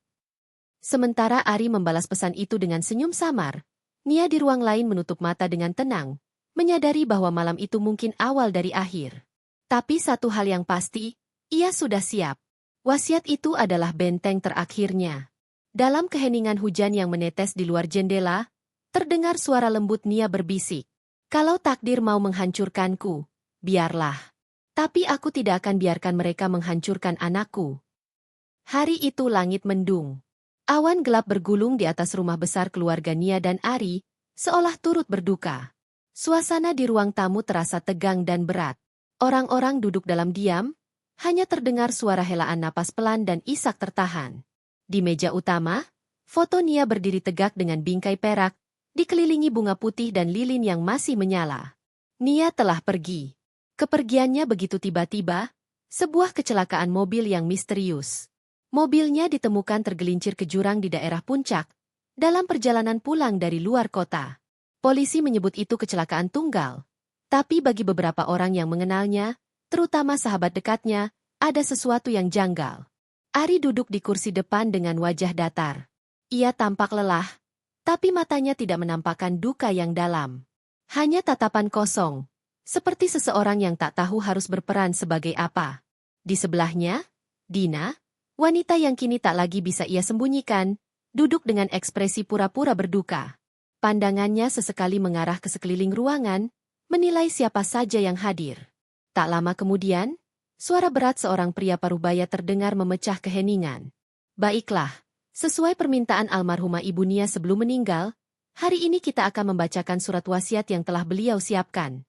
Sementara Ari membalas pesan itu dengan senyum samar, Nia di ruang lain menutup mata dengan tenang, menyadari bahwa malam itu mungkin awal dari akhir. Tapi satu hal yang pasti, ia sudah siap. Wasiat itu adalah benteng terakhirnya. Dalam keheningan hujan yang menetes di luar jendela, terdengar suara lembut Nia berbisik. "Kalau takdir mau menghancurkanku, biarlah. Tapi aku tidak akan biarkan mereka menghancurkan anakku." Hari itu langit mendung. Awan gelap bergulung di atas rumah besar keluarga Nia dan Ari, seolah turut berduka. Suasana di ruang tamu terasa tegang dan berat. Orang-orang duduk dalam diam, hanya terdengar suara helaan napas pelan dan isak tertahan. Di meja utama, foto Nia berdiri tegak dengan bingkai perak, dikelilingi bunga putih dan lilin yang masih menyala. Nia telah pergi. Kepergiannya begitu tiba-tiba, sebuah kecelakaan mobil yang misterius. Mobilnya ditemukan tergelincir ke jurang di daerah puncak, dalam perjalanan pulang dari luar kota. Polisi menyebut itu kecelakaan tunggal. Tapi bagi beberapa orang yang mengenalnya, terutama sahabat dekatnya, ada sesuatu yang janggal. Ari duduk di kursi depan dengan wajah datar. Ia tampak lelah, tapi matanya tidak menampakkan duka yang dalam. Hanya tatapan kosong, seperti seseorang yang tak tahu harus berperan sebagai apa. Di sebelahnya, Dina, wanita yang kini tak lagi bisa ia sembunyikan, duduk dengan ekspresi pura-pura berduka. Pandangannya sesekali mengarah ke sekeliling ruangan, menilai siapa saja yang hadir. Tak lama kemudian, suara berat seorang pria parubaya terdengar memecah keheningan. "Baiklah, sesuai permintaan almarhumah Ibu Nia sebelum meninggal, hari ini kita akan membacakan surat wasiat yang telah beliau siapkan."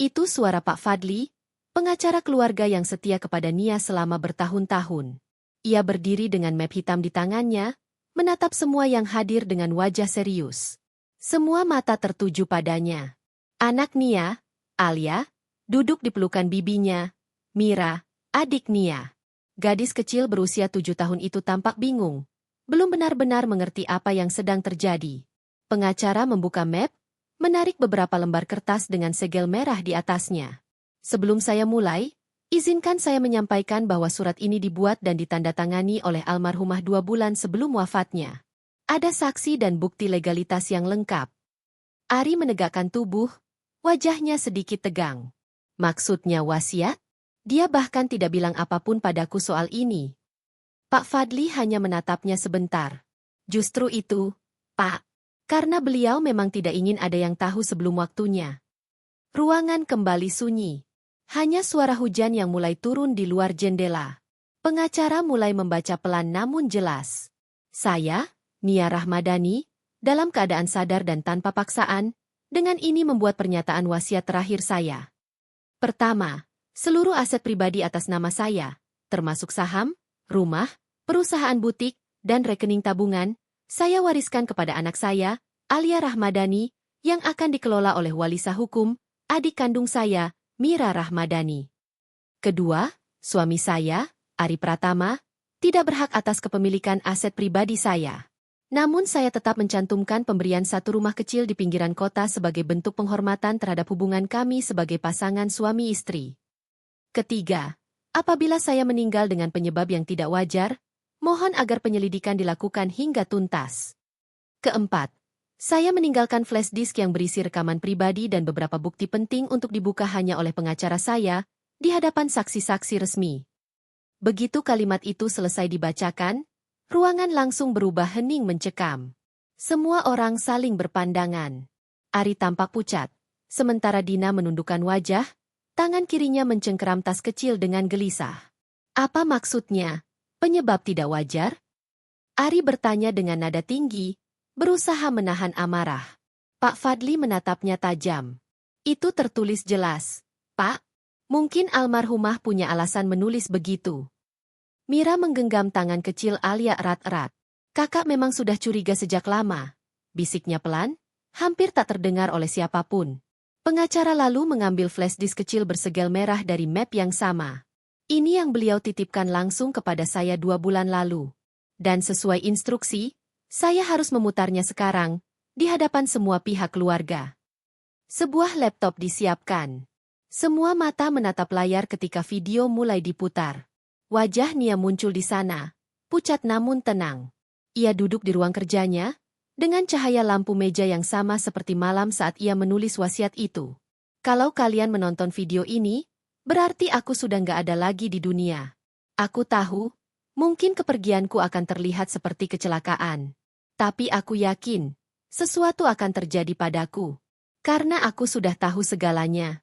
Itu suara Pak Fadli, pengacara keluarga yang setia kepada Nia selama bertahun-tahun. Ia berdiri dengan map hitam di tangannya, menatap semua yang hadir dengan wajah serius. Semua mata tertuju padanya. Anak Nia, Alia, duduk di pelukan bibinya, Mira, adik Nia. Gadis kecil berusia 7 tahun itu tampak bingung. Belum benar-benar mengerti apa yang sedang terjadi. Pengacara membuka map, menarik beberapa lembar kertas dengan segel merah di atasnya. Sebelum saya mulai, izinkan saya menyampaikan bahwa surat ini dibuat dan ditandatangani oleh almarhumah 2 bulan sebelum wafatnya. Ada saksi dan bukti legalitas yang lengkap. Ari menegakkan tubuh, wajahnya sedikit tegang. Maksudnya wasiat? Dia bahkan tidak bilang apapun padaku soal ini. Pak Fadli hanya menatapnya sebentar. Justru itu, Pak. Karena beliau memang tidak ingin ada yang tahu sebelum waktunya. Ruangan kembali sunyi. Hanya suara hujan yang mulai turun di luar jendela. Pengacara mulai membaca pelan namun jelas. Saya, Nia Rahmadani, dalam keadaan sadar dan tanpa paksaan, dengan ini membuat pernyataan wasiat terakhir saya. Pertama, seluruh aset pribadi atas nama saya, termasuk saham, rumah, perusahaan butik, dan rekening tabungan, saya wariskan kepada anak saya, Alia Rahmadani, yang akan dikelola oleh wali sah hukum, adik kandung saya, Mira Rahmadani. Kedua, suami saya, Ari Pratama, tidak berhak atas kepemilikan aset pribadi saya. Namun saya tetap mencantumkan pemberian satu rumah kecil di pinggiran kota sebagai bentuk penghormatan terhadap hubungan kami sebagai pasangan suami istri. Ketiga, apabila saya meninggal dengan penyebab yang tidak wajar, mohon agar penyelidikan dilakukan hingga tuntas. Keempat, saya meninggalkan flash disk yang berisi rekaman pribadi dan beberapa bukti penting untuk dibuka hanya oleh pengacara saya, di hadapan saksi-saksi resmi. Begitu kalimat itu selesai dibacakan, ruangan langsung berubah hening mencekam. Semua orang saling berpandangan. Ari tampak pucat, sementara Dina menundukkan wajah, tangan kirinya mencengkeram tas kecil dengan gelisah. Apa maksudnya? Penyebab tidak wajar? Ari bertanya dengan nada tinggi, berusaha menahan amarah. Pak Fadli menatapnya tajam. Itu tertulis jelas. Pak, mungkin almarhumah punya alasan menulis begitu. Mira menggenggam tangan kecil Alia erat-erat. Kakak memang sudah curiga sejak lama. Bisiknya pelan, hampir tak terdengar oleh siapapun. Pengacara lalu mengambil flash disk kecil bersegel merah dari map yang sama. Ini yang beliau titipkan langsung kepada saya 2 bulan lalu. Dan sesuai instruksi, saya harus memutarnya sekarang, di hadapan semua pihak keluarga. Sebuah laptop disiapkan. Semua mata menatap layar ketika video mulai diputar. Wajah Nia muncul di sana, pucat namun tenang. Ia duduk di ruang kerjanya, dengan cahaya lampu meja yang sama seperti malam saat ia menulis wasiat itu. Kalau kalian menonton video ini, berarti aku sudah nggak ada lagi di dunia. Aku tahu, mungkin kepergianku akan terlihat seperti kecelakaan. Tapi aku yakin, sesuatu akan terjadi padaku. Karena aku sudah tahu segalanya.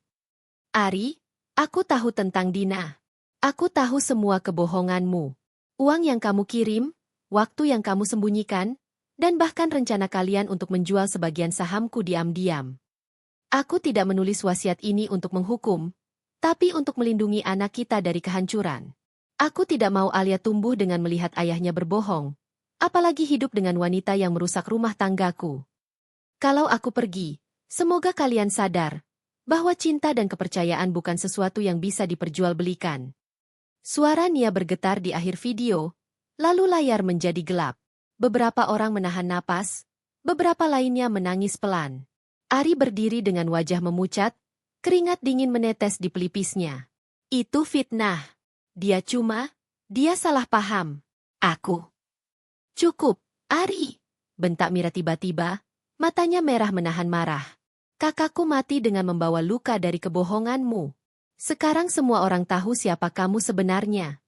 Ari, aku tahu tentang Dina. Aku tahu semua kebohonganmu. Uang yang kamu kirim, waktu yang kamu sembunyikan, dan bahkan rencana kalian untuk menjual sebagian sahamku diam-diam. Aku tidak menulis wasiat ini untuk menghukum, tapi untuk melindungi anak kita dari kehancuran. Aku tidak mau Alia tumbuh dengan melihat ayahnya berbohong, apalagi hidup dengan wanita yang merusak rumah tanggaku. Kalau aku pergi, semoga kalian sadar bahwa cinta dan kepercayaan bukan sesuatu yang bisa diperjualbelikan. Suara Nia bergetar di akhir video, lalu layar menjadi gelap. Beberapa orang menahan napas, beberapa lainnya menangis pelan. Ari berdiri dengan wajah memucat, keringat dingin menetes di pelipisnya. Itu fitnah. Dia salah paham. Aku. Cukup, Ari, bentak Mira tiba-tiba, matanya merah menahan marah. Kakakku mati dengan membawa luka dari kebohonganmu. Sekarang semua orang tahu siapa kamu sebenarnya.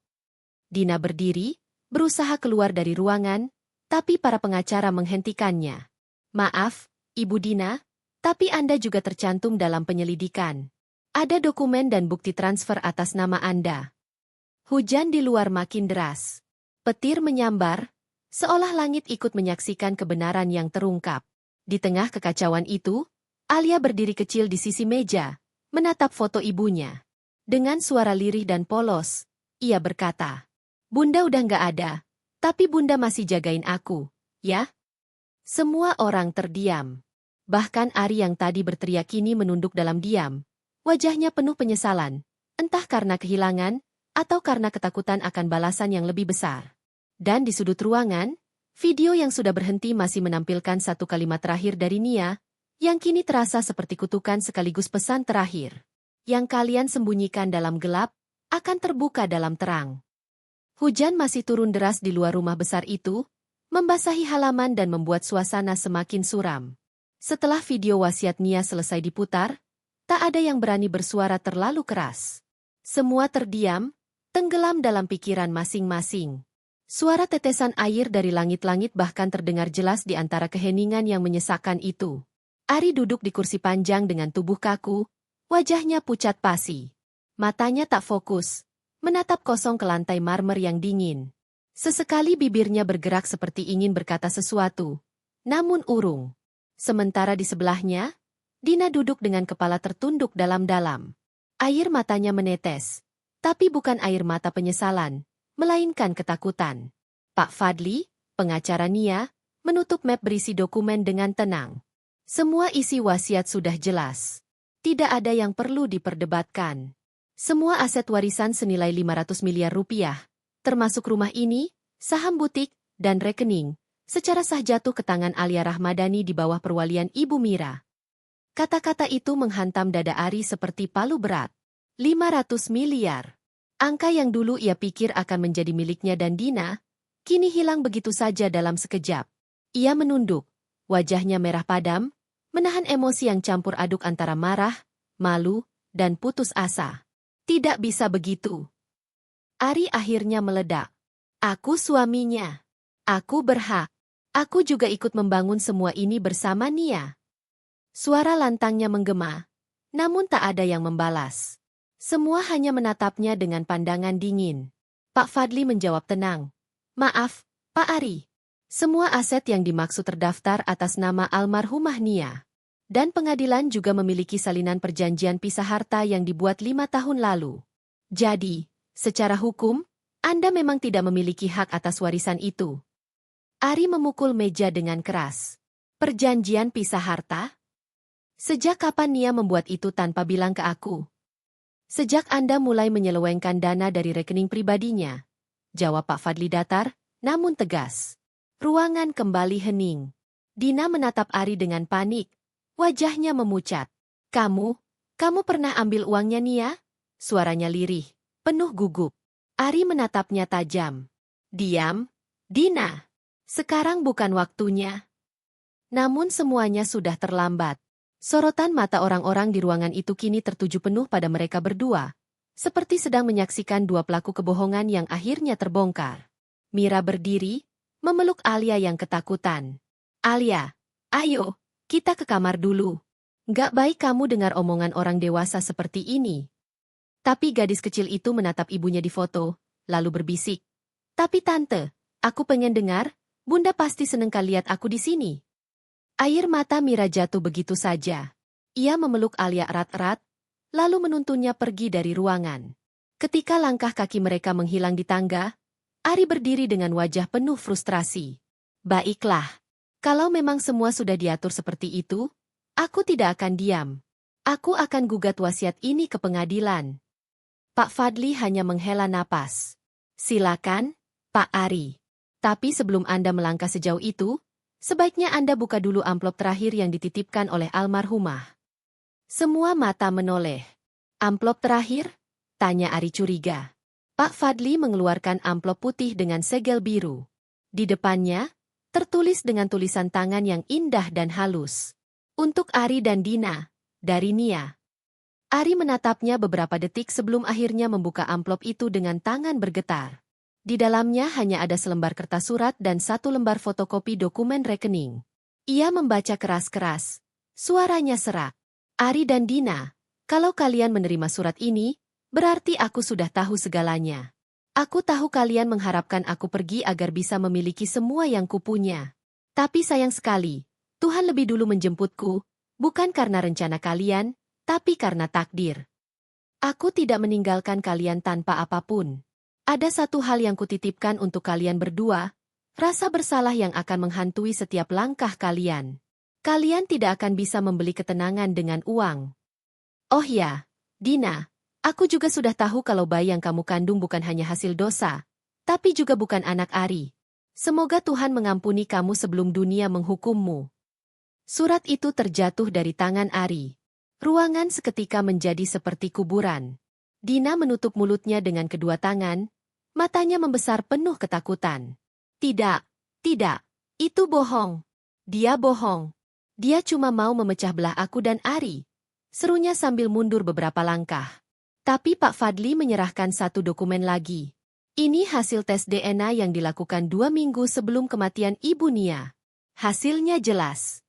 Dina berdiri, berusaha keluar dari ruangan, tapi para pengacara menghentikannya. Maaf, Ibu Dina, tapi Anda juga tercantum dalam penyelidikan. Ada dokumen dan bukti transfer atas nama Anda. Hujan di luar makin deras. Petir menyambar, seolah langit ikut menyaksikan kebenaran yang terungkap. Di tengah kekacauan itu, Alia berdiri kecil di sisi meja, menatap foto ibunya. Dengan suara lirih dan polos, ia berkata, Bunda udah nggak ada. Tapi Bunda masih jagain aku, ya? Semua orang terdiam. Bahkan Ari yang tadi berteriak kini menunduk dalam diam. Wajahnya penuh penyesalan, entah karena kehilangan, atau karena ketakutan akan balasan yang lebih besar. Dan di sudut ruangan, video yang sudah berhenti masih menampilkan satu kalimat terakhir dari Nia, yang kini terasa seperti kutukan sekaligus pesan terakhir. Yang kalian sembunyikan dalam gelap, akan terbuka dalam terang. Hujan masih turun deras di luar rumah besar itu, membasahi halaman dan membuat suasana semakin suram. Setelah video wasiat Nia selesai diputar, tak ada yang berani bersuara terlalu keras. Semua terdiam, tenggelam dalam pikiran masing-masing. Suara tetesan air dari langit-langit bahkan terdengar jelas di antara keheningan yang menyesakkan itu. Ari duduk di kursi panjang dengan tubuh kaku, wajahnya pucat pasi. Matanya tak fokus, menatap kosong ke lantai marmer yang dingin. Sesekali bibirnya bergerak seperti ingin berkata sesuatu, namun urung. Sementara di sebelahnya, Dina duduk dengan kepala tertunduk dalam-dalam. Air matanya menetes, tapi bukan air mata penyesalan, melainkan ketakutan. Pak Fadli, pengacara Nia, menutup map berisi dokumen dengan tenang. Semua isi wasiat sudah jelas. Tidak ada yang perlu diperdebatkan. Semua aset warisan senilai 500 miliar rupiah, termasuk rumah ini, saham butik, dan rekening, secara sah jatuh ke tangan Alia Rahmadani di bawah perwalian Ibu Mira. Kata-kata itu menghantam dada Ari seperti palu berat. 500 miliar. Angka yang dulu ia pikir akan menjadi miliknya dan Dina, kini hilang begitu saja dalam sekejap. Ia menunduk, wajahnya merah padam, menahan emosi yang campur aduk antara marah, malu, dan putus asa. Tidak bisa begitu. Ari akhirnya meledak. Aku suaminya. Aku berhak. Aku juga ikut membangun semua ini bersama Nia. Suara lantangnya menggema, namun tak ada yang membalas. Semua hanya menatapnya dengan pandangan dingin. Pak Fadli menjawab tenang. Maaf, Pak Ari. Semua aset yang dimaksud terdaftar atas nama almarhumah Nia. Dan pengadilan juga memiliki salinan perjanjian pisah harta yang dibuat 5 tahun lalu. Jadi, secara hukum, Anda memang tidak memiliki hak atas warisan itu. Ari memukul meja dengan keras. Perjanjian pisah harta? Sejak kapan Nia membuat itu tanpa bilang ke aku? Sejak Anda mulai menyelewengkan dana dari rekening pribadinya. Jawab Pak Fadli datar, namun tegas. Ruangan kembali hening. Dina menatap Ari dengan panik. Wajahnya memucat. Kamu pernah ambil uangnya Nia? Suaranya lirih, penuh gugup. Ari menatapnya tajam. Diam, Dina. Sekarang bukan waktunya. Namun semuanya sudah terlambat. Sorotan mata orang-orang di ruangan itu kini tertuju penuh pada mereka berdua, seperti sedang menyaksikan dua pelaku kebohongan yang akhirnya terbongkar. Mira berdiri, memeluk Alia yang ketakutan. Alia, ayo, kita ke kamar dulu. Nggak baik kamu dengar omongan orang dewasa seperti ini. Tapi gadis kecil itu menatap ibunya di foto, lalu berbisik. Tapi tante, aku pengen dengar, Bunda pasti seneng kali lihat aku di sini. Air mata Mira jatuh begitu saja. Ia memeluk Alia erat-erat, lalu menuntunnya pergi dari ruangan. Ketika langkah kaki mereka menghilang di tangga, Ari berdiri dengan wajah penuh frustrasi. Baiklah, kalau memang semua sudah diatur seperti itu, aku tidak akan diam. Aku akan gugat wasiat ini ke pengadilan. Pak Fadli hanya menghela napas. Silakan, Pak Ari. Tapi sebelum Anda melangkah sejauh itu, sebaiknya Anda buka dulu amplop terakhir yang dititipkan oleh almarhumah. Semua mata menoleh. Amplop terakhir? Tanya Ari curiga. Pak Fadli mengeluarkan amplop putih dengan segel biru. Di depannya, tertulis dengan tulisan tangan yang indah dan halus. Untuk Ari dan Dina, dari Nia. Ari menatapnya beberapa detik sebelum akhirnya membuka amplop itu dengan tangan bergetar. Di dalamnya hanya ada selembar kertas surat dan satu lembar fotokopi dokumen rekening. Ia membaca keras-keras. Suaranya serak. Ari dan Dina, kalau kalian menerima surat ini, berarti aku sudah tahu segalanya. Aku tahu kalian mengharapkan aku pergi agar bisa memiliki semua yang kupunya. Tapi sayang sekali, Tuhan lebih dulu menjemputku, bukan karena rencana kalian, tapi karena takdir. Aku tidak meninggalkan kalian tanpa apapun. Ada satu hal yang kutitipkan untuk kalian berdua, rasa bersalah yang akan menghantui setiap langkah kalian. Kalian tidak akan bisa membeli ketenangan dengan uang. Oh ya, Dina, Aku juga sudah tahu kalau bayi yang kamu kandung bukan hanya hasil dosa, tapi juga bukan anak Ari. Semoga Tuhan mengampuni kamu sebelum dunia menghukummu. Surat itu terjatuh dari tangan Ari. Ruangan seketika menjadi seperti kuburan. Dina menutup mulutnya dengan kedua tangan, matanya membesar penuh ketakutan. Tidak, tidak, itu bohong. Dia bohong. Dia cuma mau memecah belah aku dan Ari. Serunya sambil mundur beberapa langkah. Tapi Pak Fadli menyerahkan satu dokumen lagi. Ini hasil tes DNA yang dilakukan 2 minggu sebelum kematian Ibu Nia. Hasilnya jelas.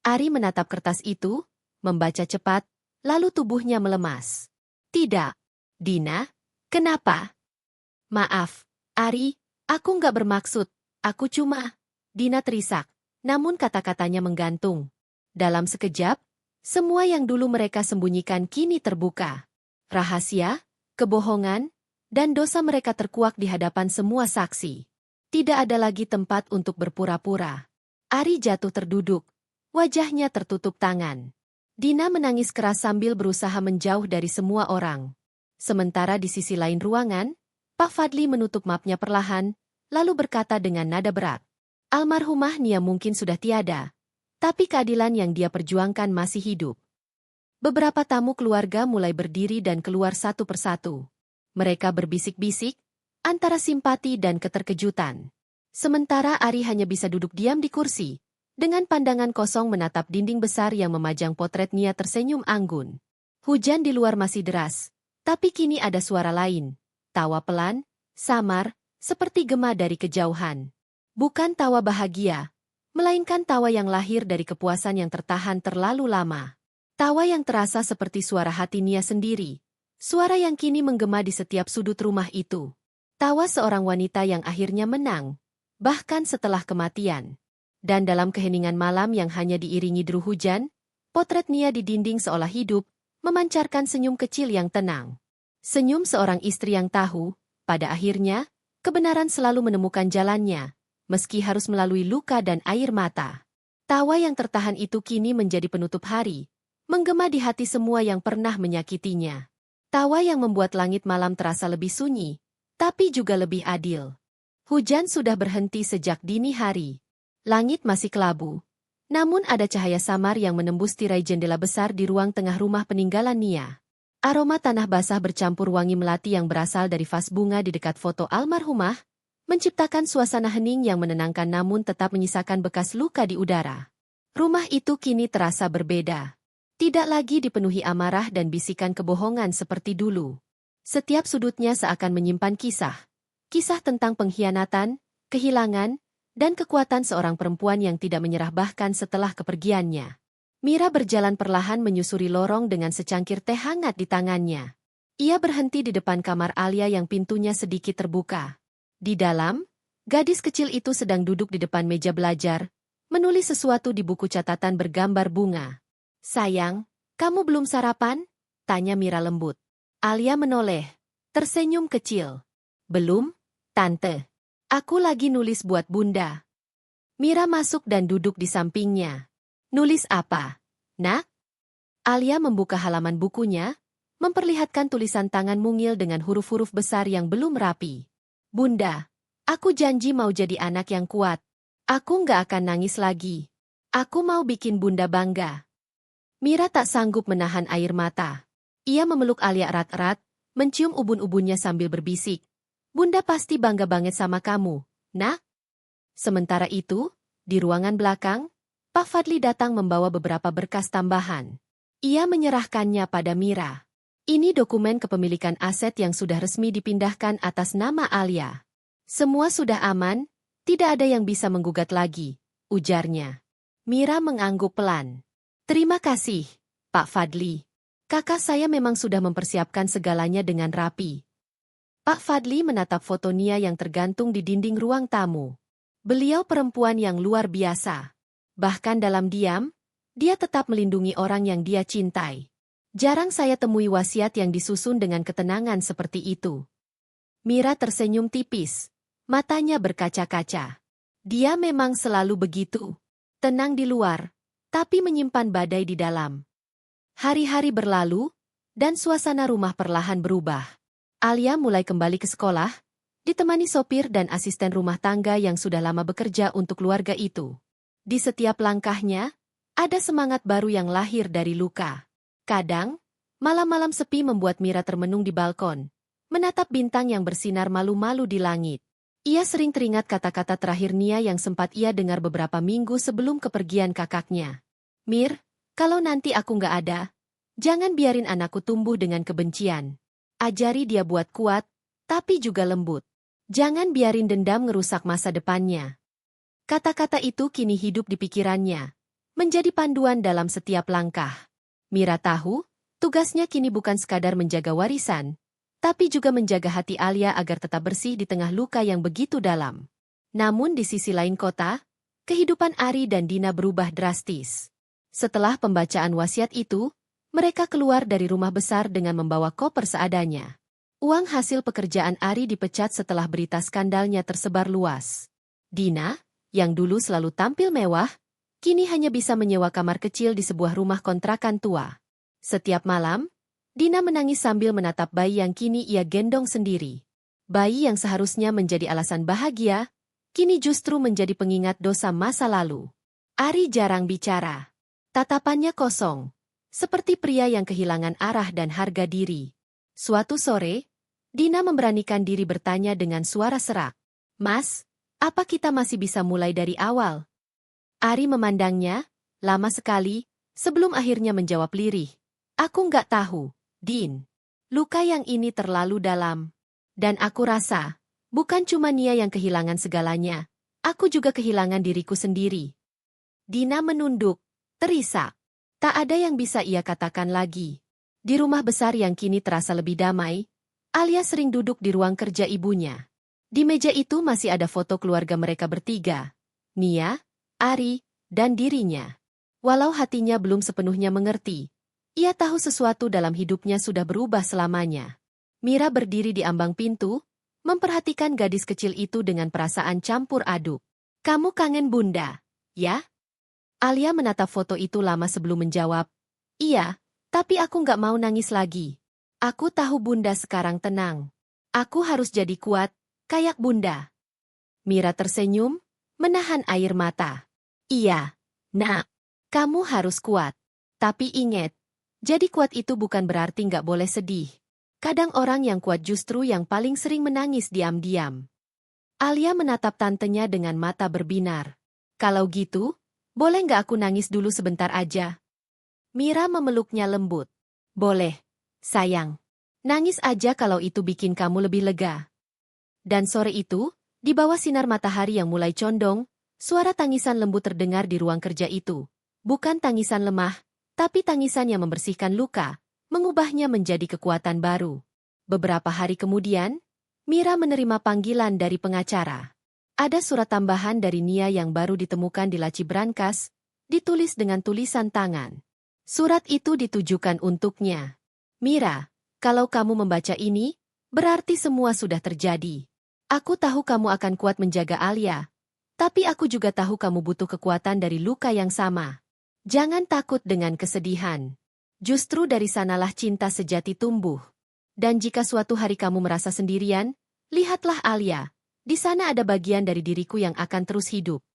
Ari menatap kertas itu, membaca cepat, lalu tubuhnya melemas. Tidak. Dina, kenapa? Maaf, Ari, aku nggak bermaksud. Aku cuma... Dina terisak, namun kata-katanya menggantung. Dalam sekejap, semua yang dulu mereka sembunyikan kini terbuka. Rahasia, kebohongan, dan dosa mereka terkuak di hadapan semua saksi. Tidak ada lagi tempat untuk berpura-pura. Ari jatuh terduduk, wajahnya tertutup tangan. Dina menangis keras sambil berusaha menjauh dari semua orang. Sementara di sisi lain ruangan, Pak Fadli menutup mapnya perlahan, lalu berkata dengan nada berat. Almarhumah Nia mungkin sudah tiada, tapi keadilan yang dia perjuangkan masih hidup. Beberapa tamu keluarga mulai berdiri dan keluar satu persatu. Mereka berbisik-bisik, antara simpati dan keterkejutan. Sementara Ari hanya bisa duduk diam di kursi, dengan pandangan kosong menatap dinding besar yang memajang potret Nia tersenyum anggun. Hujan di luar masih deras, tapi kini ada suara lain. Tawa pelan, samar, seperti gema dari kejauhan. Bukan tawa bahagia, melainkan tawa yang lahir dari kepuasan yang tertahan terlalu lama. Tawa yang terasa seperti suara hati Nia sendiri. Suara yang kini menggema di setiap sudut rumah itu. Tawa seorang wanita yang akhirnya menang, bahkan setelah kematian. Dan dalam keheningan malam yang hanya diiringi deru hujan, potret Nia di dinding seolah hidup, memancarkan senyum kecil yang tenang. Senyum seorang istri yang tahu, pada akhirnya, kebenaran selalu menemukan jalannya, meski harus melalui luka dan air mata. Tawa yang tertahan itu kini menjadi penutup hari, menggema di hati semua yang pernah menyakitinya. Tawa yang membuat langit malam terasa lebih sunyi, tapi juga lebih adil. Hujan sudah berhenti sejak dini hari. Langit masih kelabu. Namun ada cahaya samar yang menembus tirai jendela besar di ruang tengah rumah peninggalan Nia. Aroma tanah basah bercampur wangi melati yang berasal dari vas bunga di dekat foto almarhumah, menciptakan suasana hening yang menenangkan namun tetap menyisakan bekas luka di udara. Rumah itu kini terasa berbeda. Tidak lagi dipenuhi amarah dan bisikan kebohongan seperti dulu. Setiap sudutnya seakan menyimpan kisah. Kisah tentang pengkhianatan, kehilangan, dan kekuatan seorang perempuan yang tidak menyerah bahkan setelah kepergiannya. Mira berjalan perlahan menyusuri lorong dengan secangkir teh hangat di tangannya. Ia berhenti di depan kamar Alia yang pintunya sedikit terbuka. Di dalam, gadis kecil itu sedang duduk di depan meja belajar, menulis sesuatu di buku catatan bergambar bunga. Sayang, kamu belum sarapan? Tanya Mira lembut. Alia menoleh, tersenyum kecil. Belum, Tante. Aku lagi nulis buat Bunda. Mira masuk dan duduk di sampingnya. Nulis apa, Nak? Alia membuka halaman bukunya, memperlihatkan tulisan tangan mungil dengan huruf-huruf besar yang belum rapi. Bunda, aku janji mau jadi anak yang kuat. Aku nggak akan nangis lagi. Aku mau bikin Bunda bangga. Mira tak sanggup menahan air mata. Ia memeluk Alia erat-erat, mencium ubun-ubunnya sambil berbisik. Bunda pasti bangga banget sama kamu, Nak. Sementara itu, di ruangan belakang, Pak Fadli datang membawa beberapa berkas tambahan. Ia menyerahkannya pada Mira. Ini dokumen kepemilikan aset yang sudah resmi dipindahkan atas nama Alia. Semua sudah aman, tidak ada yang bisa menggugat lagi, ujarnya. Mira mengangguk pelan. Terima kasih, Pak Fadli. Kakak saya memang sudah mempersiapkan segalanya dengan rapi. Pak Fadli menatap foto Nia yang tergantung di dinding ruang tamu. Beliau perempuan yang luar biasa. Bahkan dalam diam, dia tetap melindungi orang yang dia cintai. Jarang saya temui wasiat yang disusun dengan ketenangan seperti itu. Mira tersenyum tipis. Matanya berkaca-kaca. Dia memang selalu begitu. Tenang di luar, tapi menyimpan badai di dalam. Hari-hari berlalu, dan suasana rumah perlahan berubah. Alia mulai kembali ke sekolah, ditemani sopir dan asisten rumah tangga yang sudah lama bekerja untuk keluarga itu. Di setiap langkahnya, ada semangat baru yang lahir dari luka. Kadang, malam-malam sepi membuat Mira termenung di balkon, menatap bintang yang bersinar malu-malu di langit. Ia sering teringat kata-kata terakhir Nia yang sempat ia dengar beberapa minggu sebelum kepergian kakaknya. Mir, kalau nanti aku nggak ada, jangan biarin anakku tumbuh dengan kebencian. Ajari dia buat kuat, tapi juga lembut. Jangan biarin dendam ngerusak masa depannya. Kata-kata itu kini hidup di pikirannya, menjadi panduan dalam setiap langkah. Mira tahu, tugasnya kini bukan sekadar menjaga warisan, tapi juga menjaga hati Alia agar tetap bersih di tengah luka yang begitu dalam. Namun di sisi lain kota, kehidupan Ari dan Dina berubah drastis. Setelah pembacaan wasiat itu, mereka keluar dari rumah besar dengan membawa koper seadanya. Uang hasil pekerjaan Ari dipecat setelah berita skandalnya tersebar luas. Dina, yang dulu selalu tampil mewah, kini hanya bisa menyewa kamar kecil di sebuah rumah kontrakan tua. Setiap malam, Dina menangis sambil menatap bayi yang kini ia gendong sendiri. Bayi yang seharusnya menjadi alasan bahagia, kini justru menjadi pengingat dosa masa lalu. Ari jarang bicara. Tatapannya kosong, seperti pria yang kehilangan arah dan harga diri. Suatu sore, Dina memberanikan diri bertanya dengan suara serak. Mas, apa kita masih bisa mulai dari awal? Ari memandangnya, lama sekali, sebelum akhirnya menjawab lirih. Aku nggak tahu. Din, luka yang ini terlalu dalam. Dan aku rasa, bukan cuma Nia yang kehilangan segalanya, aku juga kehilangan diriku sendiri. Dina menunduk, terisak. Tak ada yang bisa ia katakan lagi. Di rumah besar yang kini terasa lebih damai, Alia sering duduk di ruang kerja ibunya. Di meja itu masih ada foto keluarga mereka bertiga, Nia, Ari, dan dirinya. Walau hatinya belum sepenuhnya mengerti, ia tahu sesuatu dalam hidupnya sudah berubah selamanya. Mira berdiri di ambang pintu, memperhatikan gadis kecil itu dengan perasaan campur aduk. Kamu kangen bunda, ya? Alia menatap foto itu lama sebelum menjawab. Iya, tapi aku nggak mau nangis lagi. Aku tahu bunda sekarang tenang. Aku harus jadi kuat, kayak bunda. Mira tersenyum, menahan air mata. Iya, nak, kamu harus kuat. Tapi ingat, jadi kuat itu bukan berarti nggak boleh sedih. Kadang orang yang kuat justru yang paling sering menangis diam-diam. Alia menatap tantenya dengan mata berbinar. Kalau gitu, boleh nggak aku nangis dulu sebentar aja? Mira memeluknya lembut. Boleh, sayang. Nangis aja kalau itu bikin kamu lebih lega. Dan sore itu, di bawah sinar matahari yang mulai condong, suara tangisan lembut terdengar di ruang kerja itu. Bukan tangisan lemah, tapi tangisan yang membersihkan luka, mengubahnya menjadi kekuatan baru. Beberapa hari kemudian, Mira menerima panggilan dari pengacara. Ada surat tambahan dari Nia yang baru ditemukan di laci brankas, ditulis dengan tulisan tangan. Surat itu ditujukan untuknya. Mira, kalau kamu membaca ini, berarti semua sudah terjadi. Aku tahu kamu akan kuat menjaga Alia, tapi aku juga tahu kamu butuh kekuatan dari luka yang sama. Jangan takut dengan kesedihan. Justru dari sanalah cinta sejati tumbuh. Dan jika suatu hari kamu merasa sendirian, lihatlah Alia. Di sana ada bagian dari diriku yang akan terus hidup.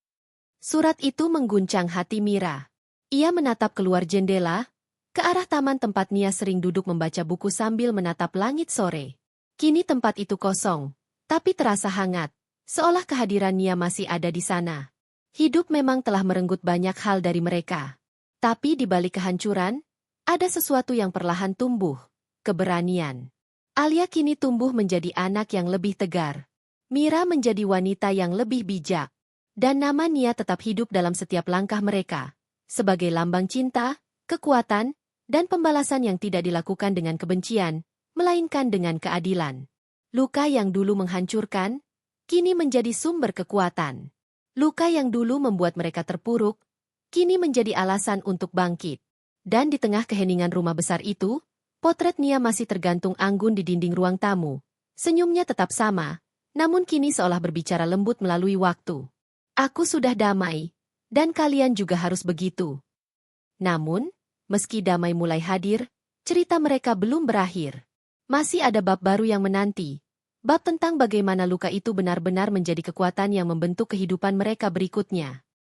Surat itu mengguncang hati Mira. Ia menatap keluar jendela, ke arah taman tempat Nia sering duduk membaca buku sambil menatap langit sore. Kini tempat itu kosong, tapi terasa hangat, seolah kehadiran Nia masih ada di sana. Hidup memang telah merenggut banyak hal dari mereka. Tapi di balik kehancuran, ada sesuatu yang perlahan tumbuh, keberanian. Alia kini tumbuh menjadi anak yang lebih tegar. Mira menjadi wanita yang lebih bijak. Dan nama Nia tetap hidup dalam setiap langkah mereka, sebagai lambang cinta, kekuatan, dan pembalasan yang tidak dilakukan dengan kebencian, melainkan dengan keadilan. Luka yang dulu menghancurkan, kini menjadi sumber kekuatan. Luka yang dulu membuat mereka terpuruk, kini menjadi alasan untuk bangkit. Dan di tengah keheningan rumah besar itu, potret Nia masih tergantung anggun di dinding ruang tamu. Senyumnya tetap sama, namun kini seolah berbicara lembut melalui waktu. Aku sudah damai, dan kalian juga harus begitu. Namun, meski damai mulai hadir, Cerita mereka belum berakhir. Masih ada bab baru yang menanti. Bab tentang bagaimana luka itu benar-benar menjadi kekuatan yang membentuk kehidupan mereka berikutnya.